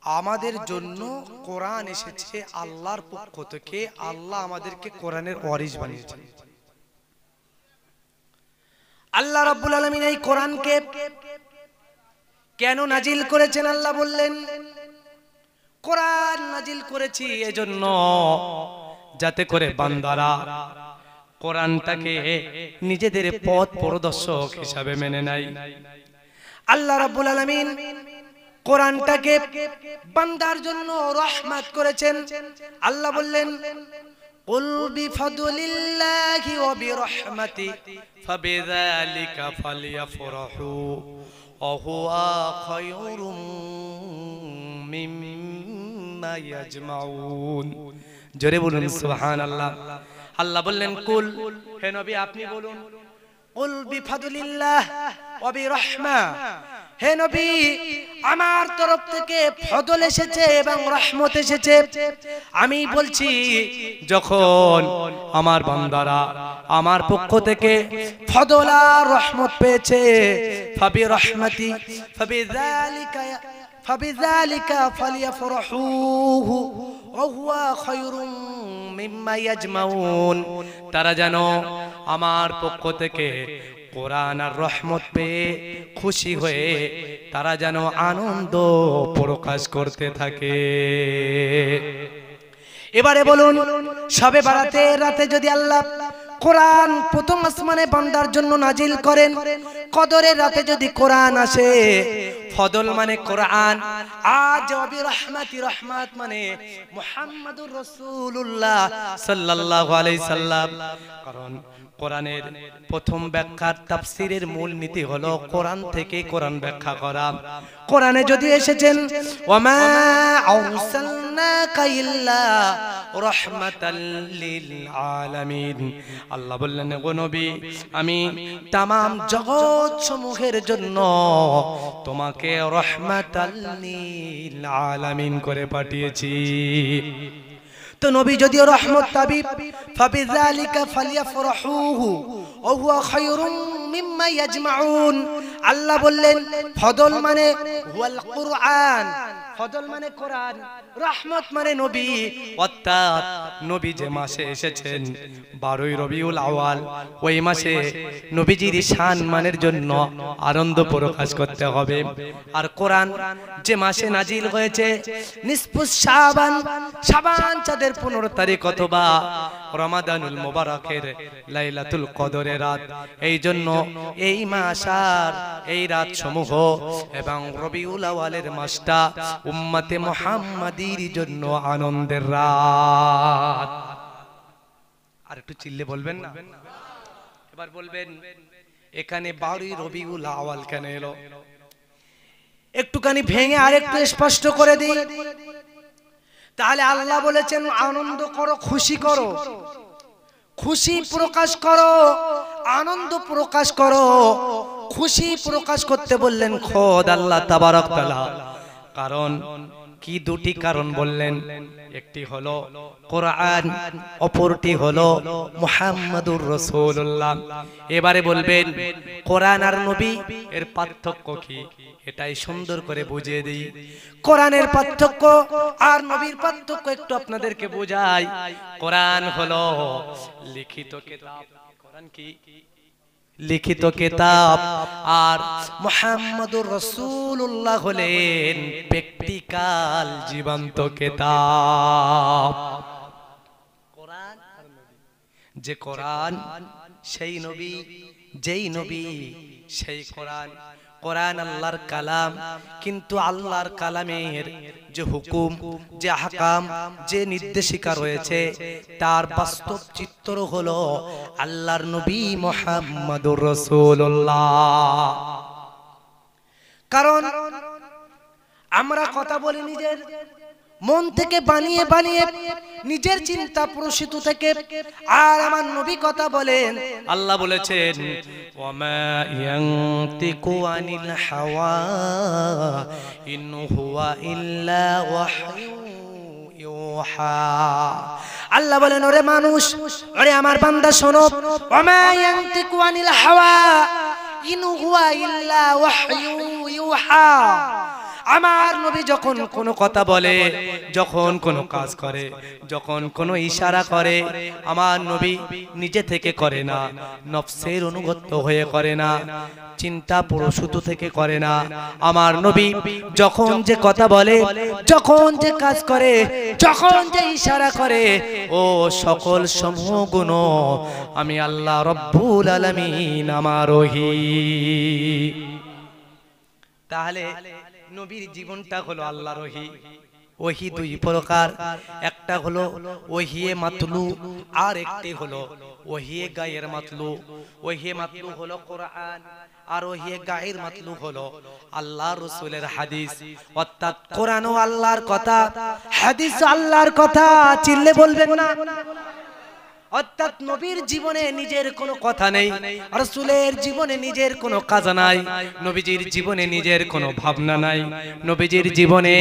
আমাদের জন্য কোরআন এসেছে আল্লাহর পক্ষ থেকে। আল্লাহ আমাদেরকে কোরআনের ওয়ারিস বানিয়েছেন। আল্লাহ রাব্বুল আলামিন এই কোরআনকে কেন নাজিল করেছেন? আল্লাহ বললেন, কোরআন নাজিল করেছি এজন্য যাতে করে বান্দারা কোরআনটাকে নিজেদের পথ প্রদর্শক হিসাবে মেনে নেয়। আল্লাহ রাব্বুল আলামিন কোরআনটাকে বান্দার জন্য রহমত করেছেন। আল্লাহ বললেন, কুল বিফাদলিল্লাহি ওয়া বিরহমাতি ফাবিযালিকা ফালইফরাহু ওয়া হুয়া খায়রুম মিম্মা ইয়াজমাউন। জোরে বলুন সুবহানাল্লাহ। আল্লাহ বললেন, কুল, হে নবী আপনি বলুন, কুল বিফাদলিল্লাহ ওয়া বিরহমা, হে নবী আমার তরফ থেকে ফজল এসেছে এবং রহমত এসেছে। আমি বলছি যখন আমার বান্দারা আমার পক্ষ থেকে ফজল আর রহমত পেয়েছে, ফাবি রহমতি ফাবিযালিকা ফালিয়াফরাহু ওয়া হুয়া খায়রুম মিম্মা ইয়াজমাউন, তারা যেন আমার পক্ষ থেকে কোরআন আর রহমত পেয়ে খুশি হয়ে তারা যেন আনন্দ প্রকাশ করতে থাকে। এবারে বলুন, শবে বারাতের রাতে যদি আল্লাহ কোরআন প্রথম আসমানে বান্দার জন্য নাজিল করেন, কদরের রাতে যদি কোরআন আসে, ফজল মানে কোরআন, আজ ওয়াবি রহমাতি রহমত মানে মুহাম্মাদুর রাসূলুল্লাহ সাল্লাল্লাহু আলাইহি সাল্লাম। কারণ কোরআনের প্রথম ব্যাখ্যার তাফসীরের মূল নীতি হলো কোরআন থেকে কোরআন ব্যাখ্যা করা। কোরআনে যদি এসেছেন ওয়ামা আরসালনাকা ইল্লা রাহমাতাল লিল আলামিন, আল্লাহ বললেন গো নবী আমি तमाम জগৎ সমূহের জন্য তোমাকে রাহমাতাল লিল আলামিন করে পাঠিয়েছি। তো নবী যদিও রহমত তাবি, ফাবিযালিকা ফালিয়াফরাহুহু ওয়া হুয়া খায়রুম মিম্মা ইয়াজমাউন, আল্লাহ বললেন ফজল মানে হুয়াল কুরআন, ফজল মানে কোরআন, রহমত মানে নবী। অর্থাৎ নবী যে মাসে এসেছেন 12ই রবিউল আউয়াল, ওই মাসে নবীজির সম্মানের জন্য আনন্দ প্রকাশ করতে হবে। আর কোরআন যে মাসে নাজিল হয়েছে নিসফুস শাবান, শাবান চাঁদের 15 তারিখ অথবা রমাদানুল মুবারকের লাইলাতুল কদরের রাত, এই জন্য এই মাস আর এই রাত সমূহ এবং রবিউল আউয়ালের মাসটা উম্মতে মুহাম্মাদির জন্য আনন্দের রাত। আর একটু চিল্লে বলবেন না? এবার বলবেন এখানে 12ই রবিউল আউয়াল কেন এলো? একটুখানি ভেঙে আরেকটু স্পষ্ট করে দিই। তাহলে আল্লাহ বলেছেন আনন্দ করো, খুশি করো, খুশি প্রকাশ করো, আনন্দ প্রকাশ করো। খুশি প্রকাশ করতে বললেন খোদ আল্লাহ তাবারক তাআলা। কারণ কি? দুটি কারণ বললেন, একটি হলো কোরআন, অপরটি হলো মুহাম্মাদুর রাসূলুল্লাহ। এবারে বলবেন কোরআন আর নবী এর পার্থক্য কি? এটাই সুন্দর করে বুঝিয়ে দিই। কোরআনের পার্থক্য আর নবীর পার্থক্য একটু আপনাদেরকে বোঝাই। কোরআন হলো লিখিত কিতাব, কোরআন কি? লিখিত কিতাব। আর মুহাম্মাদুর রাসূলুল্লাহ হলেন প্র্যাকটিক্যাল জীবন্ত কিতাব। কোরআন আর নবী, যে কোরআন সেই নবী, যেই নবী সেই কোরআন। কোরআন আল্লাহর কালাম, কিন্তু আল্লাহর কালামের যে হুকুম, যে আহকাম, যে নির্দেশিকা রয়েছে তার বাস্তব চিত্র হলো আল্লাহর নবী মুহাম্মাদুর রাসূলুল্লাহ। কারণ আমরা কথা বলি নিজের মন থেকে বানিয়ে বানিয়ে, নিজের চিন্তা প্রসূত থেকে, আর আমার নবী কথা বলেন, আল্লাহ বলেছেন ওয়ামা ইয়ানতিকু আনিল হাওয়া ইন হুয়া ইল্লা ওয়াহয়ু ইউহা। আল্লাহ বলেন ওরে মানুষ, ওরে আমার বান্দা শোনো, ওয়ামা ইয়ানতিকু আনিল হাওয়া ইন হুয়া ইল্লা ওয়াহয়ু ইউহা। আমার নবী যখন কোনো কথা বলে, যখন কোনো কাজ করে, যখন কোনো ইশারা করে, আমার নবী নিজে থেকে করে না, নফসের অনুগত হয়ে করে না, চিন্তা প্রসূত থেকে করে না। আমার নবী যখন যে কথা বলে, যখন যে কাজ করে, যখন যে ইশারা করে, ও সকল সমূহ গুণ আমি আল্লাহ রব্বুল আলামিন আমার ওহী। তাহলে নবীর জীবনটা হলো আল্লাহর ওহী। ওহী দুই প্রকার, একটা হলো ওহিয়ে মাতলু, আর একটি হলো ওহিয়ে গায়ের মাতলু। ওহিয়ে মাতলু হলো কোরআন, আর ওহিয়ে গায়ের মাতলু হলো আল্লাহর রাসূলের হাদিস। অর্থাৎ কোরআনও আল্লাহর কথা, হাদিসও আল্লাহর কথা। চিল্লে বলবেন না? অর্থাৎ নবীর জীবনে নিজের কোনো কথা নেই, রাসূলের জীবনে নিজের কোনো কাজ নাই, নবীজির জীবনে নিজের কোনো ভাবনা নাই, নবীজির জীবনে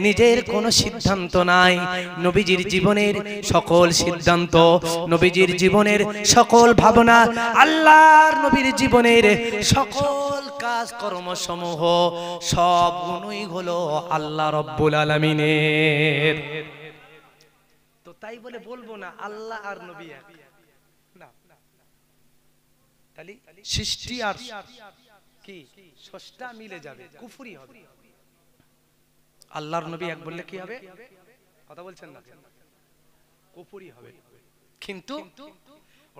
নিজের কোনো সিদ্ধান্ত নাই। নবীজির জীবনের সকল সিদ্ধান্ত, নবীজির জীবনের সকল ভাবনা, আল্লাহর নবীর জীবনের সকল কাজ কর্মসমূহ সবগুলোই হলো আল্লাহ রাব্বুল আলামিনের। তো তাই বলে বলবো না আল্লাহ আর নবী এক না, তাহলে সৃষ্টি আর কি স্রষ্টা মিলে যাবে, কুফরি হবে। আল্লাহর নবী এক বললে কি হবে? কথা বলছেন না, কুফরি হবে। কিন্তু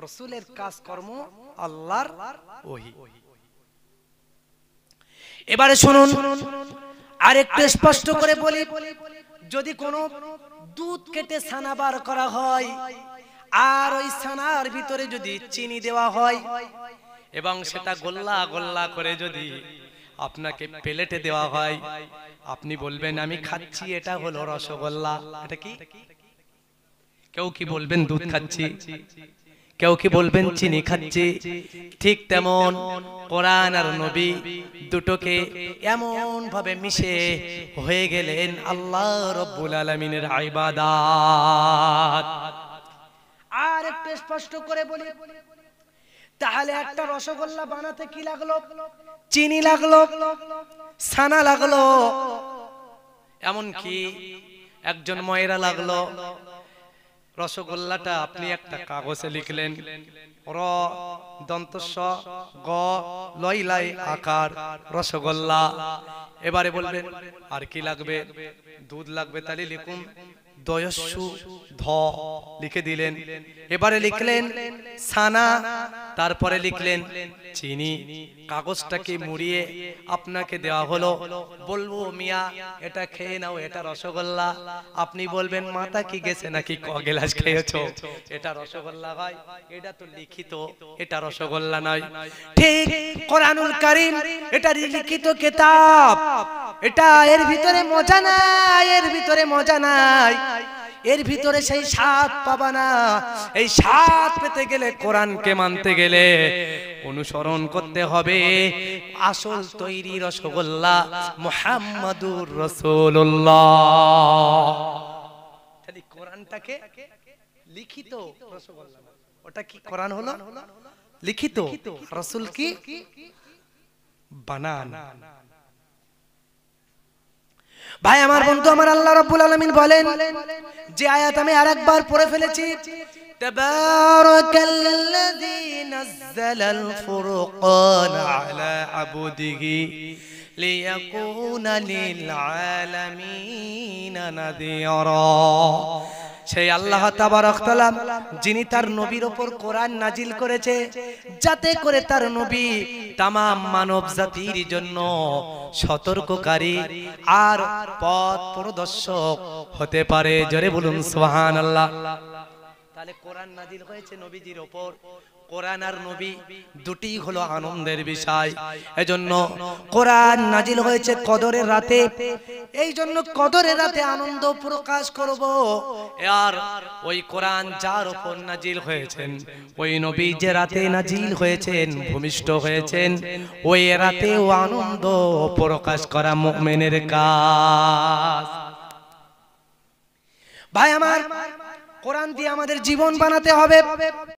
রাসূলের কাজকর্ম আল্লাহর ওহী। এবারে শুনুন, আরেকটু স্পষ্ট করে বলি, যদি কোনো দুধ কেটে ছানা বার করা হয় আর ওই ছানার ভিতরে যদি চিনি দেওয়া হয় এবং সেটা গোল্লা গোল্লা করে যদি আপনাকে প্লেটে দেওয়া হয়, আপনি বলবেন আমি খাচ্ছি, এটা হলো রসগোল্লা। এটা কি? কেউ কি বলবেন দুধ খাচ্ছি, কেউ কি বলবেন চিনি খাচ্ছি। ঠিক তেমন কোরআন আর নবী দুটোকে এমন ভাবে মিশে হয়ে গেলেন আল্লাহ রাব্বুল আলামিনের ইবাদত। আর একটু স্পষ্ট করে বলি, তাহলে একটা রসগোল্লা বানাতে কি লাগলো? চিনি লাগলো, ছানা লাগলো, এমন কি একজন ময়রা লাগলো। রসগোল্লাটা আপনি একটা কাগজে লিখলেন, র দন্তস্ব গ লইলাই আকার রসগোল্লা। এবারে বলবেন আর কি লাগবে? দুধ লাগবে, তাহলে লিখুন দয়স্যু ধ, লিখে দিলেন। এবারে লিখলেন ছানা, তারপরে লিখলেন চিনি। কাগজটাকে মুড়িয়ে আপনাকে দেওয়া হলো, বলবো মিয়া এটা খেয়ে নাও, এটা রসগোল্লা। আপনি বলবেন মাথা কি গেছে নাকি, ক গ্লাস খেয়েছো, এটা রসগোল্লা ভাই, এটা তো লিখিত, এটা রসগোল্লা নয়। ঠিক কোরআনুল কারীম এটা লিখিত কিতাব, এটা এর ভিতরে মজা নাই, এর ভিতরে মজা নাই, এর ভিতরে সেই স্বাদ পাবা না। এই স্বাদ পেতে গেলে, কোরআনকে মানতে গেলে অনুসরণ করতে হবে আসল তৈরি রসগোল্লা মুহাম্মাদুর রাসূলুল্লাহ। তাহলে কোরআনটাকে লিখিত রসগোল্লা, ওটা কি কোরআন হলো লিখিত, রাসূল কি বানান। ভাই আমার বন্ধু আমার, আল্লাহ রাব্বুল আলামিন বলেন, যে আয়াত আমি আরেকবার পড়ে ফেলেছি, তাবারাকাল্লাযী নাযালাল ফুরকানা আলা আবদিহি লিয়াকুনা লিল আলামিন নাযীরা। সেই আল্লাহ তাবারক তাআলা যিনি তার নবীর উপর কোরআন নাজিল করেছে, যাতে করে তার নবী তামাম মানব জাতির জন্য সতর্ককারী আর পথ প্রদর্শক হতে পারে। জোরে বলুন সুবহানাল্লাহ। তাহলে কোরআন নাজিল হয়েছে নবীজির উপর। কোরআন আর নবী দুটি হলো আনন্দের বিষয়। এজন্য কোরআন নাজিল হয়েছে কদরের রাতে, এই জন্য কদরের রাতে আনন্দ প্রকাশ করব। আর ওই কোরআন যার উপর নাজিল হয়েছেন, ওই নবী যে রাতে নাজিল হয়েছেন, ভূমিষ্ঠ হয়েছেন, ওই রাতেও আনন্দ প্রকাশ করা মুমিনের কাজ। ভাই আমার, কোরআন দিয়ে আমাদের জীবন বানাতে হবে।